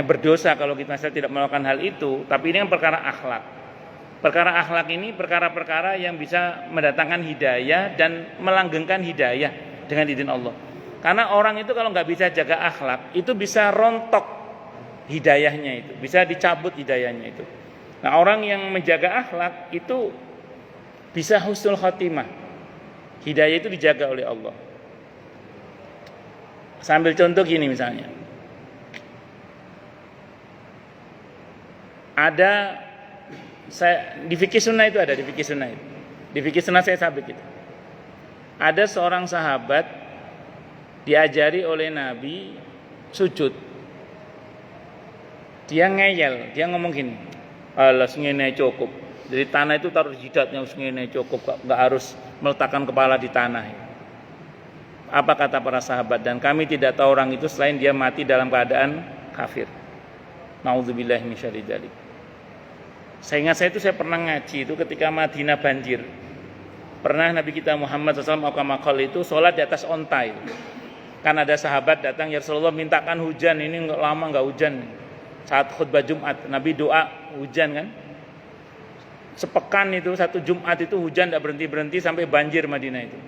berdosa kalau kita tidak melakukan hal itu, tapi ini kan perkara akhlak. Perkara akhlak ini perkara-perkara yang bisa mendatangkan hidayah dan melanggengkan hidayah dengan izin Allah. Karena orang itu kalau nggak bisa jaga akhlak, itu bisa rontok hidayahnya itu, bisa dicabut hidayahnya itu. Nah, orang yang menjaga akhlak itu bisa husnul khotimah. Hidayah itu dijaga oleh Allah. Sambil contoh gini misalnya. Ada di fikih sunnah itu ada, di fikih sunnah itu. Di fikih sunnah saya sabit itu. Ada seorang sahabat diajari oleh Nabi sujud. Dia ngeyel, dia ngomong gini, "Alah ngene cukup." Jadi tanah itu taruh di jidatnya ngene cukup, enggak harus meletakkan kepala di tanah. Apa kata para sahabat? Dan kami tidak tahu orang itu selain dia mati dalam keadaan kafir. Nauzubillahi min syarri dzalik. Saya ingat saya pernah ngaji itu ketika Madinah banjir. Pernah Nabi kita Muhammad SAW itu sholat di atas onta itu. Kan ada sahabat datang, ya Rasulullah mintakan hujan, ini lama enggak hujan. Saat khutbah Jumat Nabi doa hujan kan. Sepekan itu satu Jumat itu hujan enggak berhenti-berhenti sampai banjir Madinah itu.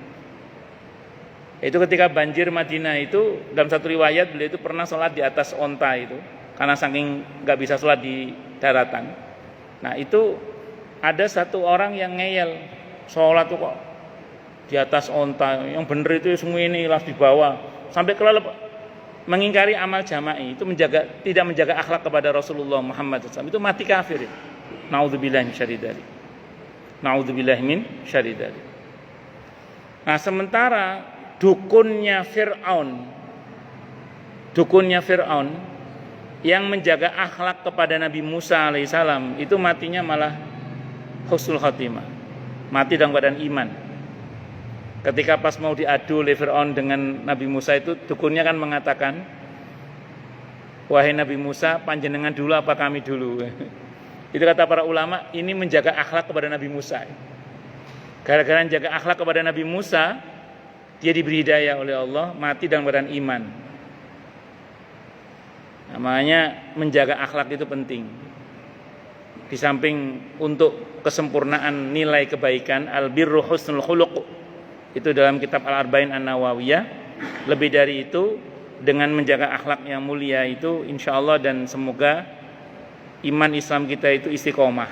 Itu ketika banjir Madinah itu dalam satu riwayat beliau itu pernah sholat di atas onta itu karena saking enggak bisa sholat di daratan. Nah itu ada satu orang yang ngeyel sholat tuh kok di atas onta, yang bener itu semua ini las di bawah sampai kelelep, mengingkari amal jama'i itu tidak menjaga akhlak kepada Rasulullah Muhammad SAW, itu mati kafir. Naudzubillahi min syarri dzalik. Naudzubillahi min syarri dzalik. Nah sementara dukunnya Fir'aun yang menjaga akhlak kepada Nabi Musa alaihissalam itu matinya malah husnul khotimah, mati dalam keadaan iman. Ketika pas mau diadu oleh Fir'aun dengan Nabi Musa itu dukunnya kan mengatakan, "Wahai Nabi Musa, panjenengan dulu apa kami dulu?" Itu kata para ulama, ini menjaga akhlak kepada Nabi Musa. Gara-gara menjaga akhlak kepada Nabi Musa, dia diberi hidayah oleh Allah, mati dalam keadaan iman. Namanya menjaga akhlak itu penting. Di samping untuk kesempurnaan nilai kebaikan, al-birru husnul khuluq, itu dalam kitab Al-Arba'in An-Nawawiyah. Lebih dari itu, dengan menjaga akhlak yang mulia itu insyaallah dan semoga iman Islam kita itu istiqomah.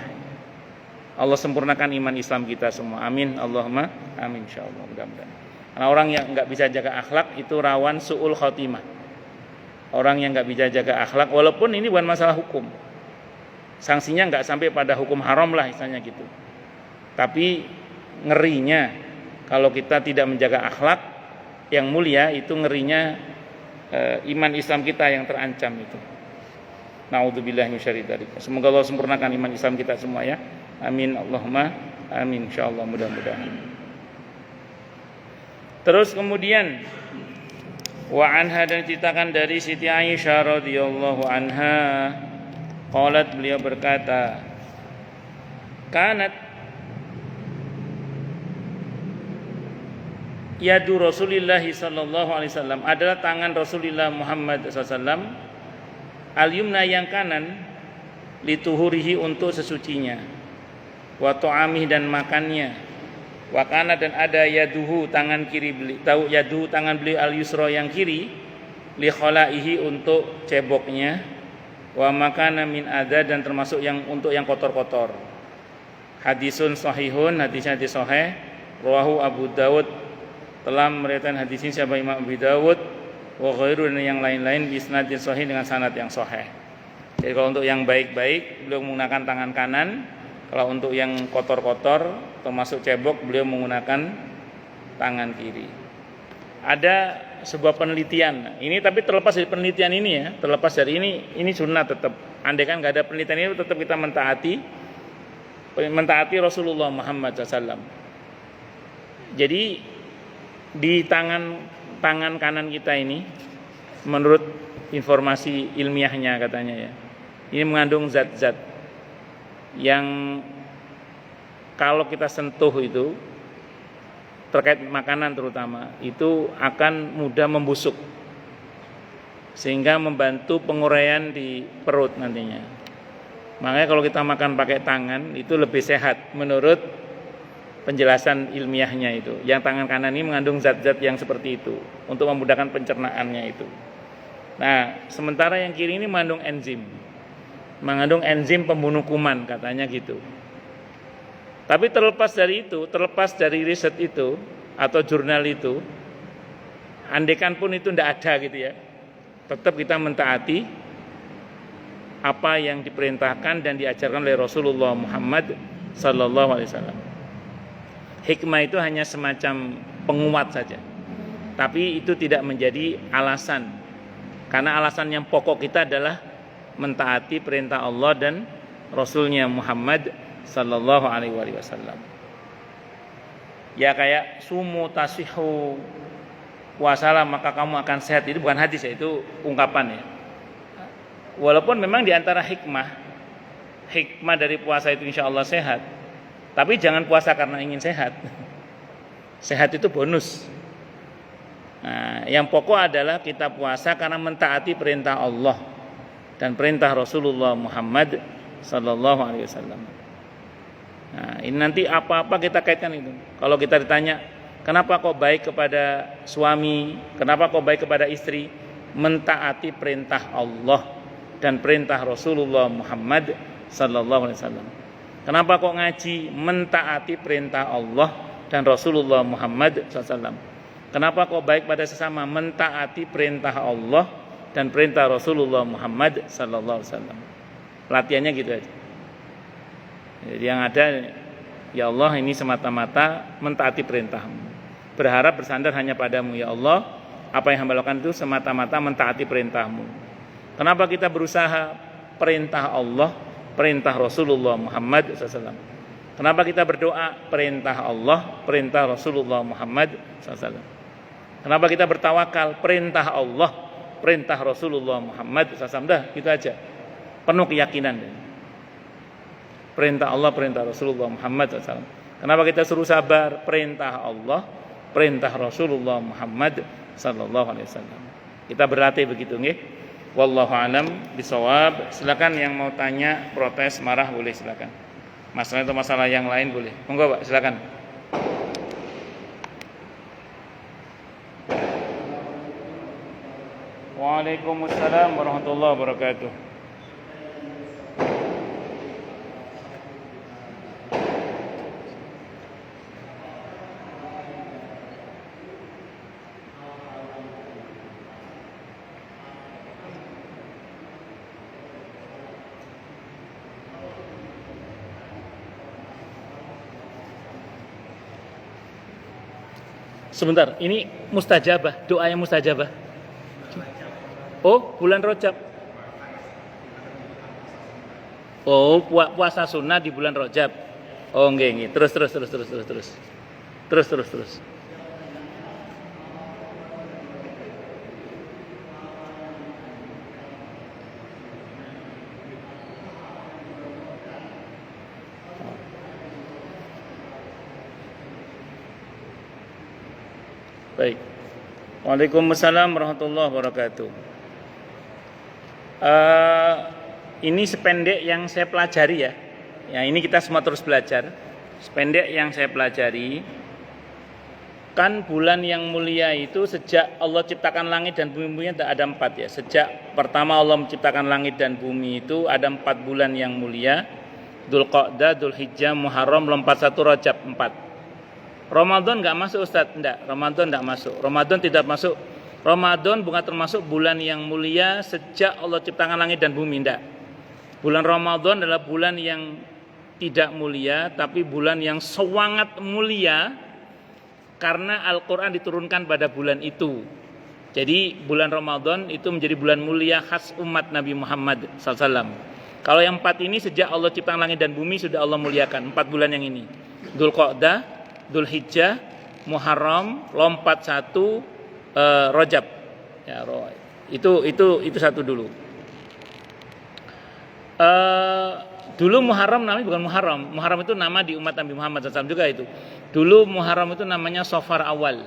Allah sempurnakan iman Islam kita semua. Amin, Allahumma amin, insyaallah, mudah-mudahan. Karena orang yang nggak bisa jaga akhlak itu rawan su'ul khotimah. Orang yang nggak bisa jaga akhlak, walaupun ini bukan masalah hukum, sanksinya nggak sampai pada hukum haram lah istilahnya gitu. Tapi ngerinya kalau kita tidak menjaga akhlak yang mulia, itu ngerinya iman Islam kita yang terancam itu. Na'udzubillahi minasyarri dzalik. Semoga Allah sempurnakan iman Islam kita semua ya. Amin, Allahumma amin, insyaallah, mudah-mudahan. Terus kemudian wa anha, dan diceritakan dari Siti Aisyah radhiyallahu anha, qalat, beliau berkata, kanat yadu Rasulillah sallallahu alaihi wasallam, adalah tangan Rasulullah Muhammad sallallahu al-yumna, yang kanan, lituhurihi, untuk sesucinya, wa ta'amih, dan makannya, wa kana, dan ada yaduhu, tangan kiri beliau, tahu yaduhu, tangan beliau, al-yusra, yang kiri, li khalaihi, untuk ceboknya, wa makana min adza, dan termasuk yang untuk yang kotor-kotor. Hadisun sahihun, hadisnya hadis sahih, rawahu Abu Dawud, telah meriwayatkan hadis ini siapa Imam Abu Dawud, wa ghairu, dan yang lain-lain, bi isnadin sahih, dengan sanad yang sahih. Jadi kalau untuk yang baik-baik beliau menggunakan tangan kanan, kalau untuk yang kotor-kotor termasuk cebok beliau menggunakan tangan kiri. Ada sebuah penelitian ini, tapi terlepas dari penelitian ini ya, terlepas dari ini sunnah tetap. Andai kan nggak ada penelitian ini, tetap kita mentaati Rasulullah Muhammad SAW. Jadi di tangan kanan kita ini, menurut informasi ilmiahnya katanya ya, ini mengandung zat-zat yang kalau kita sentuh itu, terkait makanan terutama, itu akan mudah membusuk, sehingga membantu penguraian di perut nantinya. Makanya kalau kita makan pakai tangan itu lebih sehat menurut penjelasan ilmiahnya itu. Yang tangan kanan ini mengandung zat-zat yang seperti itu untuk memudahkan pencernaannya itu. Nah, sementara yang kiri ini mengandung enzim pembunuh kuman katanya gitu. Tapi terlepas dari riset itu atau jurnal itu, andekan pun itu tidak ada gitu ya, tetap kita mentaati apa yang diperintahkan dan diajarkan oleh Rasulullah Muhammad sallallahu alaihi wasallam. Hikmah itu hanya semacam penguat saja, tapi itu tidak menjadi alasan, karena alasan yang pokok kita adalah mentaati perintah Allah dan Rasulnya Muhammad sallallahu alaihi wasallam. Ya kayak sumu tasihu, puasalah maka kamu akan sehat, itu bukan hadis ya, itu ungkapan ya. Walaupun memang diantara hikmah dari puasa itu insya Allah sehat, tapi jangan puasa karena ingin sehat. Sehat itu bonus. Nah, yang pokok adalah kita puasa karena mentaati perintah Allah dan perintah Rasulullah Muhammad sallallahu alaihi wasallam. Nah, ini nanti apa-apa kita kaitkan itu. Kalau kita ditanya, kenapa kok baik kepada suami, kenapa kok baik kepada istri? Mentaati perintah Allah dan perintah Rasulullah Muhammad sallallahu alaihi wasallam. Kenapa kok ngaji? Mentaati perintah Allah dan Rasulullah Muhammad sallallahu alaihi wasallam. Kenapa kok baik pada sesama? Mentaati perintah Allah dan perintah Rasulullah Muhammad sallallahu alaihi wasallam. Latihannya gitu aja. Jadi yang ada, ya Allah, ini semata-mata mentaati perintah-Mu. Berharap bersandar hanya padamu, ya Allah. Apa yang hamba lakukan itu semata-mata mentaati perintah-Mu. Kenapa kita berusaha? Perintah Allah, perintah Rasulullah Muhammad SAW. Kenapa kita berdoa? Perintah Allah, perintah Rasulullah Muhammad SAW. Kenapa kita bertawakal? Perintah Allah, perintah Rasulullah Muhammad SAW. Dah, gitu aja. Penuh keyakinan. Perintah Allah, perintah Rasulullah Muhammad SAW. Kenapa kita suruh sabar? Perintah Allah, perintah Rasulullah Muhammad sallallahu alaihi wasallam. Kita berlatih begitu nggih. Wallahu alam bisawab. Silakan yang mau tanya, protes, marah boleh silakan. Masalah itu masalah yang lain boleh. Monggo Pak, silakan. Waalaikumsalam warahmatullahi wabarakatuh. Sebentar, ini mustajabah, doa yang mustajabah. Oh, bulan Rajab. Oh, puasa sunnah di bulan Rajab. Oh, nggih. Terus. Baik. Waalaikumsalam warahmatullahi wabarakatuh. Ini sependek yang saya pelajari ya. Ya, ini kita semua terus belajar. Sependek yang saya pelajari, kan bulan yang mulia itu sejak Allah ciptakan langit dan bumi itu ada 4 ya. Sejak pertama Allah menciptakan langit dan bumi itu ada 4 bulan yang mulia. Dzulqa'dah, Dzulhijjah, Muharram, lompat 1 Rajab 4. Ramadan enggak masuk Ustaz? Enggak, Ramadan enggak masuk. Ramadan tidak masuk. Ramadan bukan termasuk bulan yang mulia sejak Allah ciptakan langit dan bumi, enggak. Bulan Ramadan adalah bulan yang tidak mulia, tapi bulan yang sangat mulia karena Al-Quran diturunkan pada bulan itu. Jadi bulan Ramadan itu menjadi bulan mulia khas umat Nabi Muhammad SAW. Kalau yang 4 ini sejak Allah ciptakan langit dan bumi sudah Allah muliakan 4 bulan yang ini. Dzulqa'dah, Dzulhijjah, Muharram, lompat 1 Rajab. Ya, itu satu dulu. Dulu Muharram namanya bukan Muharram. Muharram itu nama di umat Nabi Muhammad SAW juga itu. Dulu Muharram itu namanya Safar Awal.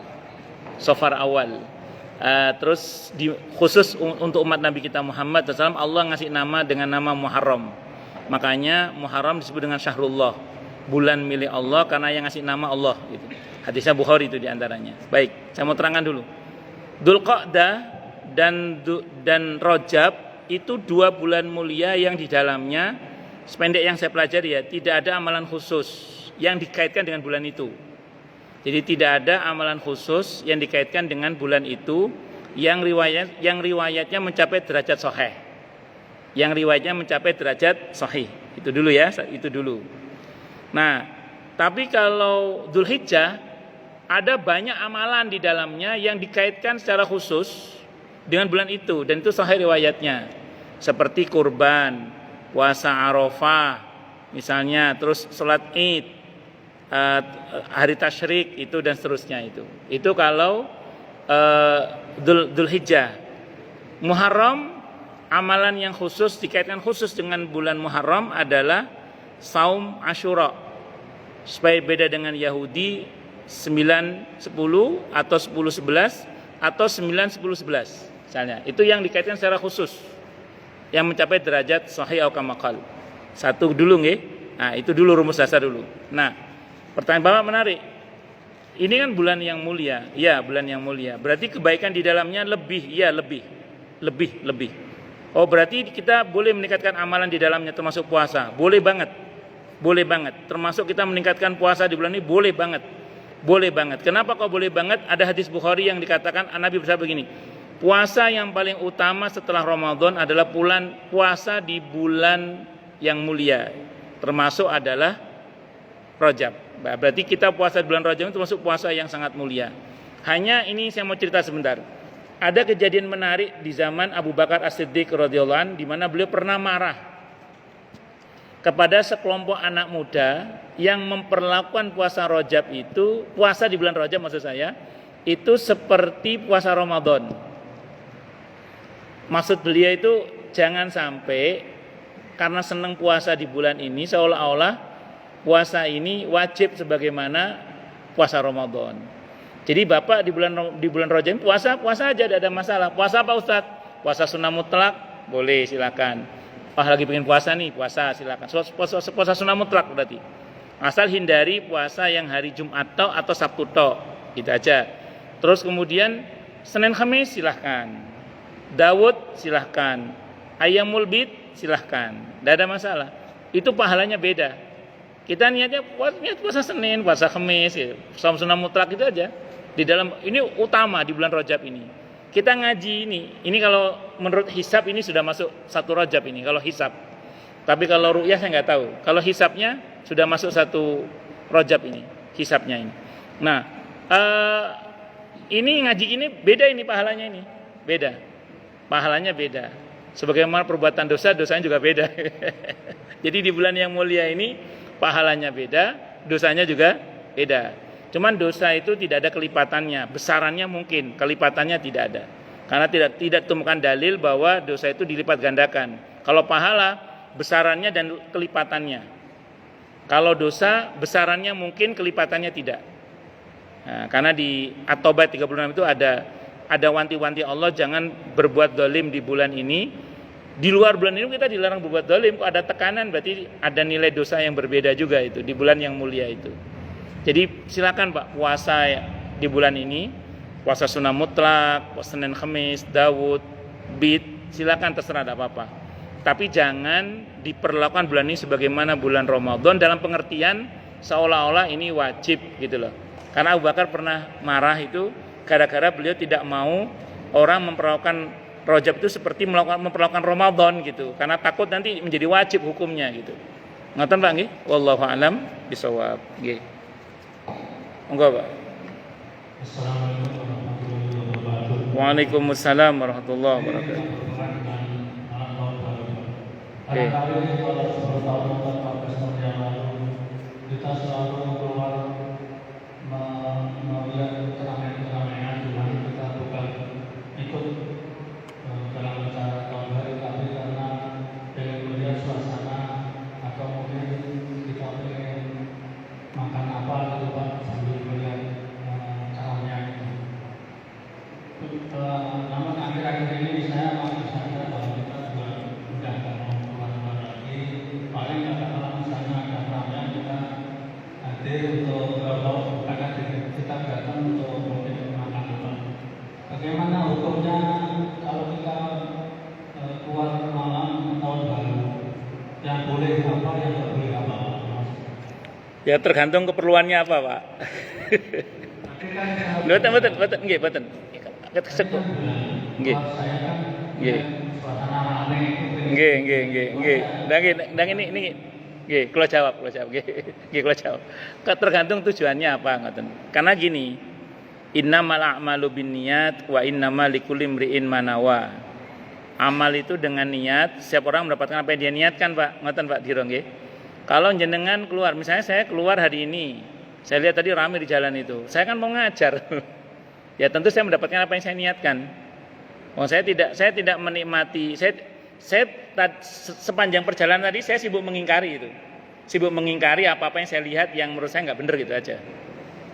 Terus khusus untuk umat Nabi kita Muhammad SAW Allah ngasih nama dengan nama Muharram. Makanya Muharram disebut dengan Syahrullah, bulan milik Allah karena yang ngasih nama Allah gitu. Hadisnya Bukhari itu diantaranya. Baik, saya mau terangkan dulu. Dzulqa'dah dan Rajab itu 2 bulan mulia yang di dalamnya sependek yang saya pelajari ya, tidak ada amalan khusus yang dikaitkan dengan bulan itu. Jadi tidak ada amalan khusus yang dikaitkan dengan bulan itu yang riwayatnya mencapai derajat sahih. Itu dulu ya, itu dulu. Nah, tapi kalau Dzulhijjah ada banyak amalan di dalamnya yang dikaitkan secara khusus dengan bulan itu dan itu sahih riwayatnya. Seperti kurban, puasa Arafah, misalnya, terus salat Id, hari tasyrik itu dan seterusnya itu. Itu kalau Dzulhijjah. Muharram, amalan yang khusus dikaitkan khusus dengan bulan Muharram adalah saum Asyura. Supaya beda dengan Yahudi 9-10 atau 10-11 atau 9-10-11 misalnya. Itu yang dikaitkan secara khusus yang mencapai derajat sahih atau kamakal. Satu dulu nggih. Nah, itu dulu rumus dasar dulu. Nah, pertanyaan Bapak menarik. Ini kan bulan yang mulia. Ya, bulan yang mulia. Berarti kebaikan di dalamnya lebih. Ya, lebih. Oh, berarti kita boleh meningkatkan amalan di dalamnya termasuk puasa. Boleh banget. Termasuk kita meningkatkan puasa di bulan ini boleh banget. Kenapa kok boleh banget? Ada hadis Bukhari yang dikatakan Nabi bersabda begini. Puasa yang paling utama setelah Ramadan adalah puasa di bulan yang mulia. Termasuk adalah Rajab. Berarti kita puasa di bulan Rajab itu termasuk puasa yang sangat mulia. Hanya ini saya mau cerita sebentar. Ada kejadian menarik di zaman Abu Bakar As-Siddiq radhiyallahu anhu di mana beliau pernah marah kepada sekelompok anak muda yang memperlakukan puasa Rajab itu, puasa di bulan Rajab maksud saya, itu seperti puasa Ramadan. Maksud beliau itu jangan sampai karena senang puasa di bulan ini seolah-olah puasa ini wajib sebagaimana puasa Ramadan. Jadi Bapak di bulan Rajab puasa aja, tidak ada masalah. Puasa apa Ustaz? Puasa sunnah mutlak boleh, silakan. Lagi pengen puasa nih, puasa silakan. Puasa sunnah mutlak berarti. Asal hindari puasa yang hari Jumat atau Sabtu tok. Itu aja. Terus kemudian Senin Kamis silahkan. Daud silahkan. Ayyamul Bid silahkan. Tidak ada masalah. Itu pahalanya beda. Kita niatnya puasa Senin, puasa Kamis, ya. Sunnah mutlak itu aja. Di dalam ini utama di bulan Rajab ini. Kita ngaji ini kalau menurut hisab ini sudah masuk 1 Rajab ini kalau hisab. Tapi kalau ru'yah saya nggak tahu. Kalau hisabnya sudah masuk 1 Rajab ini, hisabnya ini. Nah, Ini ngaji ini beda, ini pahalanya ini. Beda. Pahalanya beda. Sebagaimana perbuatan dosa, dosanya juga beda. Jadi di bulan yang mulia ini pahalanya beda, dosanya juga beda. Cuman dosa itu tidak ada kelipatannya, besarannya mungkin, kelipatannya tidak ada. Karena tidak temukan dalil bahwa dosa itu dilipat gandakan. Kalau pahala, besarannya dan kelipatannya. Kalau dosa, besarannya mungkin, kelipatannya tidak. Nah, karena di At-Taubah 36 itu ada wanti-wanti Allah jangan berbuat dolim di bulan ini. Di luar bulan ini kita dilarang berbuat dolim. Kok ada tekanan, berarti ada nilai dosa yang berbeda juga itu di bulan yang mulia itu. Jadi silakan Pak puasa di bulan ini, puasa sunnah mutlak, puasa Senin Khamis, Daud, Bid, silakan terserah, tidak apa-apa. Tapi jangan diperlakukan bulan ini sebagaimana bulan Ramadan dalam pengertian seolah-olah ini wajib gitu loh. Karena Abu Bakar pernah marah itu gara-gara beliau tidak mau orang memperlakukan Rajab itu seperti memperlakukan Ramadan gitu, karena takut nanti menjadi wajib hukumnya gitu. Ngoten Pak nggih? Wallahu a'lam bishawab. Nggih. Monggo Pak. Assalamualaikum warahmatullahi wabarakatuh. Waalaikumsalam warahmatullahi wabarakatuh. Oke. Kalau 10 tahun atau 14 tahun yang lalu kita selalu keluar melihat keramaian-keramaian di mana kita bukan ikut dalam acara tahun baru, tapi karena pengen melihat suasana atau mungkin kita pengen makan apa gitu Pak sambil melihat keramaian itu. Namun akhir-akhir ini saya masih sadar bahwa kita juga udah nggak mau keluar lagi. Paling kalau misalnya ada keramaian kita hadir untuk karena kita datang untuk mungkin makan apa. Bagaimana hukumnya kalau kita keluar malam tahun baru, yang boleh apa, yang tidak boleh apa? Ya tergantung keperluannya apa Pak. Betul, nggih, betul. Keteksek. Nggih. Saya kan Nggih. suasana rame. Nggih. Dan ini nggih, kula jawab nggih. Nggih, kula jawab. Tergantung tujuannya apa ngoten. Karena gini, innamal a'malu binniyat wa innamal likulli imri'in ma nawa. Amal itu dengan niat, setiap orang mendapatkan apa yang dia niatkan, Pak. Ngoten Pak Diro nggih. Kalau jenengan keluar, misalnya saya keluar hari ini, saya lihat tadi ramai di jalan itu. Saya kan mau ngajar. Ya tentu saya mendapatkan apa yang saya niatkan. Saya tidak menikmati. Sepanjang perjalanan tadi saya sibuk mengingkari itu. Sibuk mengingkari apa-apa yang saya lihat yang menurut saya nggak benar gitu aja.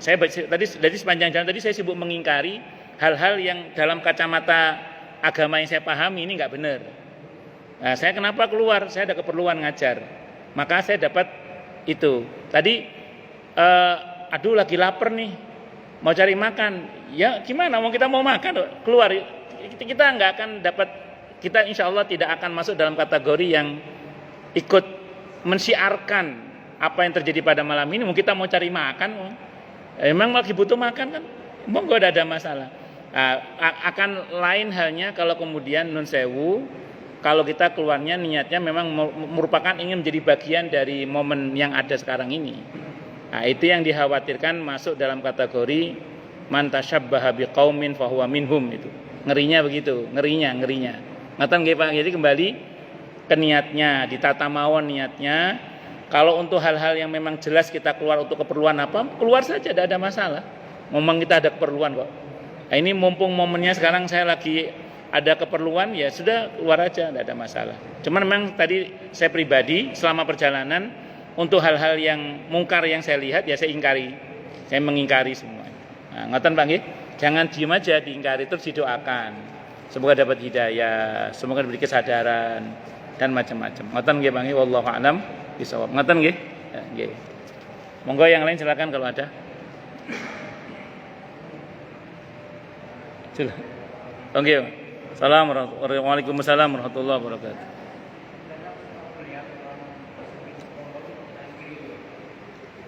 Saya tadi sepanjang jalan tadi saya sibuk mengingkari hal-hal yang dalam kacamata agama yang saya pahami ini nggak benar. Nah, saya kenapa keluar? Saya ada keperluan ngajar. Maka saya dapat itu. Tadi aduh lagi lapar nih. Mau cari makan. Ya gimana? Mau kita mau makan keluar. Kita nggak akan dapat, kita insya Allah tidak akan masuk dalam kategori yang ikut mensiarkan apa yang terjadi pada malam ini. Mau kita mau cari makan, emang lagi butuh makan kan? Monggo tidak ada masalah. Akan lain halnya kalau kemudian nun sewu, kalau kita keluarnya niatnya memang merupakan ingin menjadi bagian dari momen yang ada sekarang ini. Nah, itu yang dikhawatirkan masuk dalam kategori man tasyabbaha biqaumin fahuwa minhum itu. Ngerinya begitu, ngerinya. Ngaten nggih Pak, jadi kembali ke niatnya, ditata mawon niatnya. Kalau untuk hal-hal yang memang jelas kita keluar untuk keperluan apa, keluar saja, tidak ada masalah. Ngomong kita ada keperluan kok. Nah, ini mumpung momennya sekarang saya lagi ada keperluan, ya sudah keluar aja, tidak ada masalah. Cuman memang tadi saya pribadi selama perjalanan untuk hal-hal yang mungkar yang saya lihat ya saya ingkari, saya mengingkari semua. Nah, ngoten Pak nggih, jangan diem aja diingkari, terus didoakan. Semoga dapat hidayah, semoga diberi kesadaran dan macam-macam. Ngoten nggih Pak nggih, wallahu a'lam bishawab. Ngoten nggih? Ya, nggih. Monggo yang lain silakan kalau ada. Silakan. Oke. Assalamualaikum warahmatullahi wabarakatuh.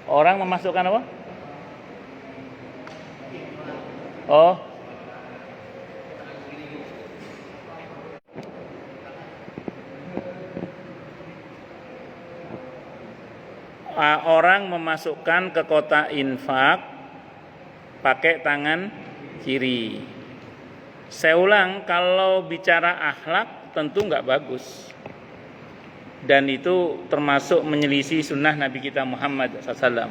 Orang memasukkan apa? Oh. Orang memasukkan ke kotak infak pakai tangan kiri. Saya ulang, kalau bicara akhlak tentu nggak bagus. Dan itu termasuk menyelisih sunnah Nabi kita Muhammad SAW.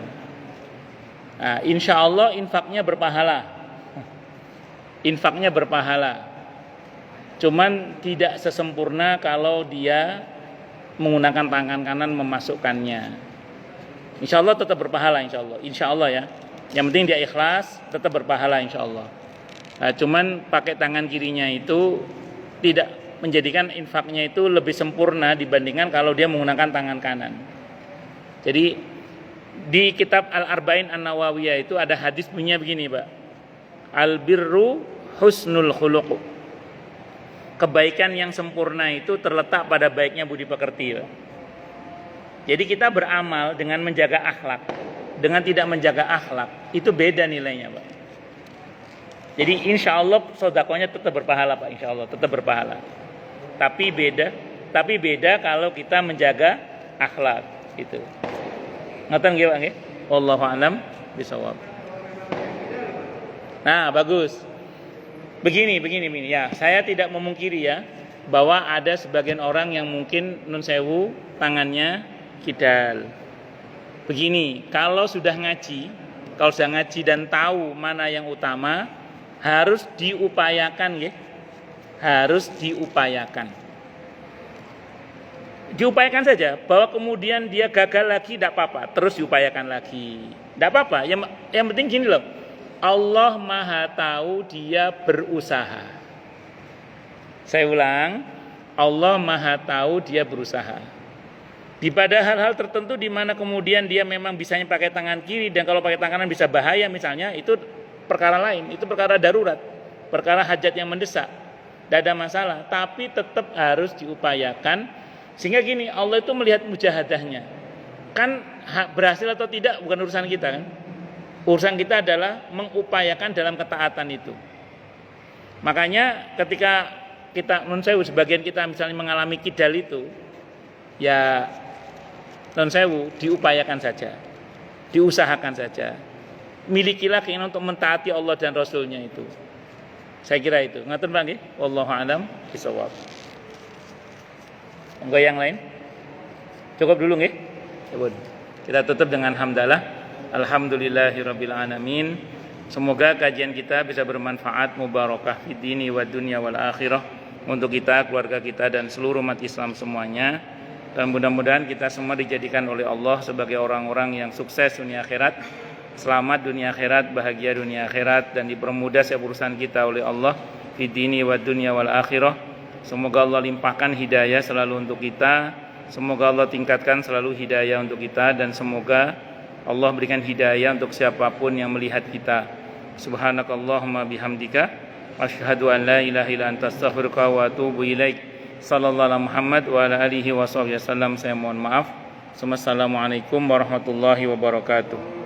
Nah, insya Allah infaknya berpahala. Infaknya berpahala. Cuman tidak sesempurna kalau dia menggunakan tangan kanan memasukkannya. Insya Allah tetap berpahala, insya Allah ya. Yang penting dia ikhlas, tetap berpahala insya Allah. Nah, cuman pakai tangan kirinya itu tidak menjadikan infaknya itu lebih sempurna dibandingkan kalau dia menggunakan tangan kanan. Jadi di kitab Al-Arba'in An-Nawawiyah itu ada hadis bunyinya begini, Pak. Al-birru husnul khuluq. Kebaikan yang sempurna itu terletak pada baiknya budi pekerti, Pak. Jadi kita beramal dengan menjaga akhlak, dengan tidak menjaga akhlak, itu beda nilainya, Pak. Jadi insya Allah sodakonya tetap berpahala, Pak. Insya Allah tetap berpahala. Tapi beda kalau kita menjaga akhlak gitu. Ngoten nggih Pak nggih? Wallahu a'lam bishawab. Nah, bagus. Begini ya. Saya tidak memungkiri ya bahwa ada sebagian orang yang mungkin nun sewu tangannya kidal. Begini, kalau sudah ngaji dan tahu mana yang utama, harus diupayakan nggih. Harus diupayakan saja, bahwa kemudian dia gagal lagi tidak apa-apa, terus diupayakan lagi tidak apa-apa. Yang penting gini loh, Allah Maha tahu dia berusaha. Saya ulang, Allah Maha tahu dia berusaha. Pada hal-hal tertentu di mana kemudian dia memang bisanya pakai tangan kiri, dan kalau pakai tangan kanan bisa bahaya misalnya, itu perkara lain, itu perkara darurat, perkara hajat yang mendesak. Tidak ada masalah, tapi tetap harus diupayakan. Sehingga gini, Allah itu melihat mujahadahnya. Kan berhasil atau tidak bukan urusan kita kan. Urusan kita adalah mengupayakan dalam ketaatan itu. Makanya ketika kita sebagian kita misalnya mengalami kidal itu, ya diupayakan saja, diusahakan saja. Milikilah keinginan untuk mentaati Allah dan Rasulnya itu. Saya kira itu. Ngatur Pak nggih? Wallahu a'lam bishawab. Enggak yang lain? Cukup dulu nggih? Kita tutup dengan hamdalah. Alhamdulillahirabbil alamin. Semoga kajian kita bisa bermanfaat, mubarakah fid dini wad dunya wal akhirah untuk kita, keluarga kita dan seluruh umat Islam semuanya. Dan mudah-mudahan kita semua dijadikan oleh Allah sebagai orang-orang yang sukses dunia akhirat. Selamat dunia akhirat, bahagia dunia akhirat, dan dipermudah setiap urusan kita oleh Allah fid dini wad dunya wal akhirah. Semoga Allah limpahkan hidayah selalu untuk kita. Semoga Allah tingkatkan selalu hidayah untuk kita, dan semoga Allah berikan hidayah untuk siapapun yang melihat kita. Subhanakallahumma bihamdika asyhadu an la ilaha illa anta astaghfiruka wa atubu ilaik. Sallallahu alaihi Muhammad wa ala alihi wasallam. Saya mohon maaf. Assalamualaikum warahmatullahi wabarakatuh.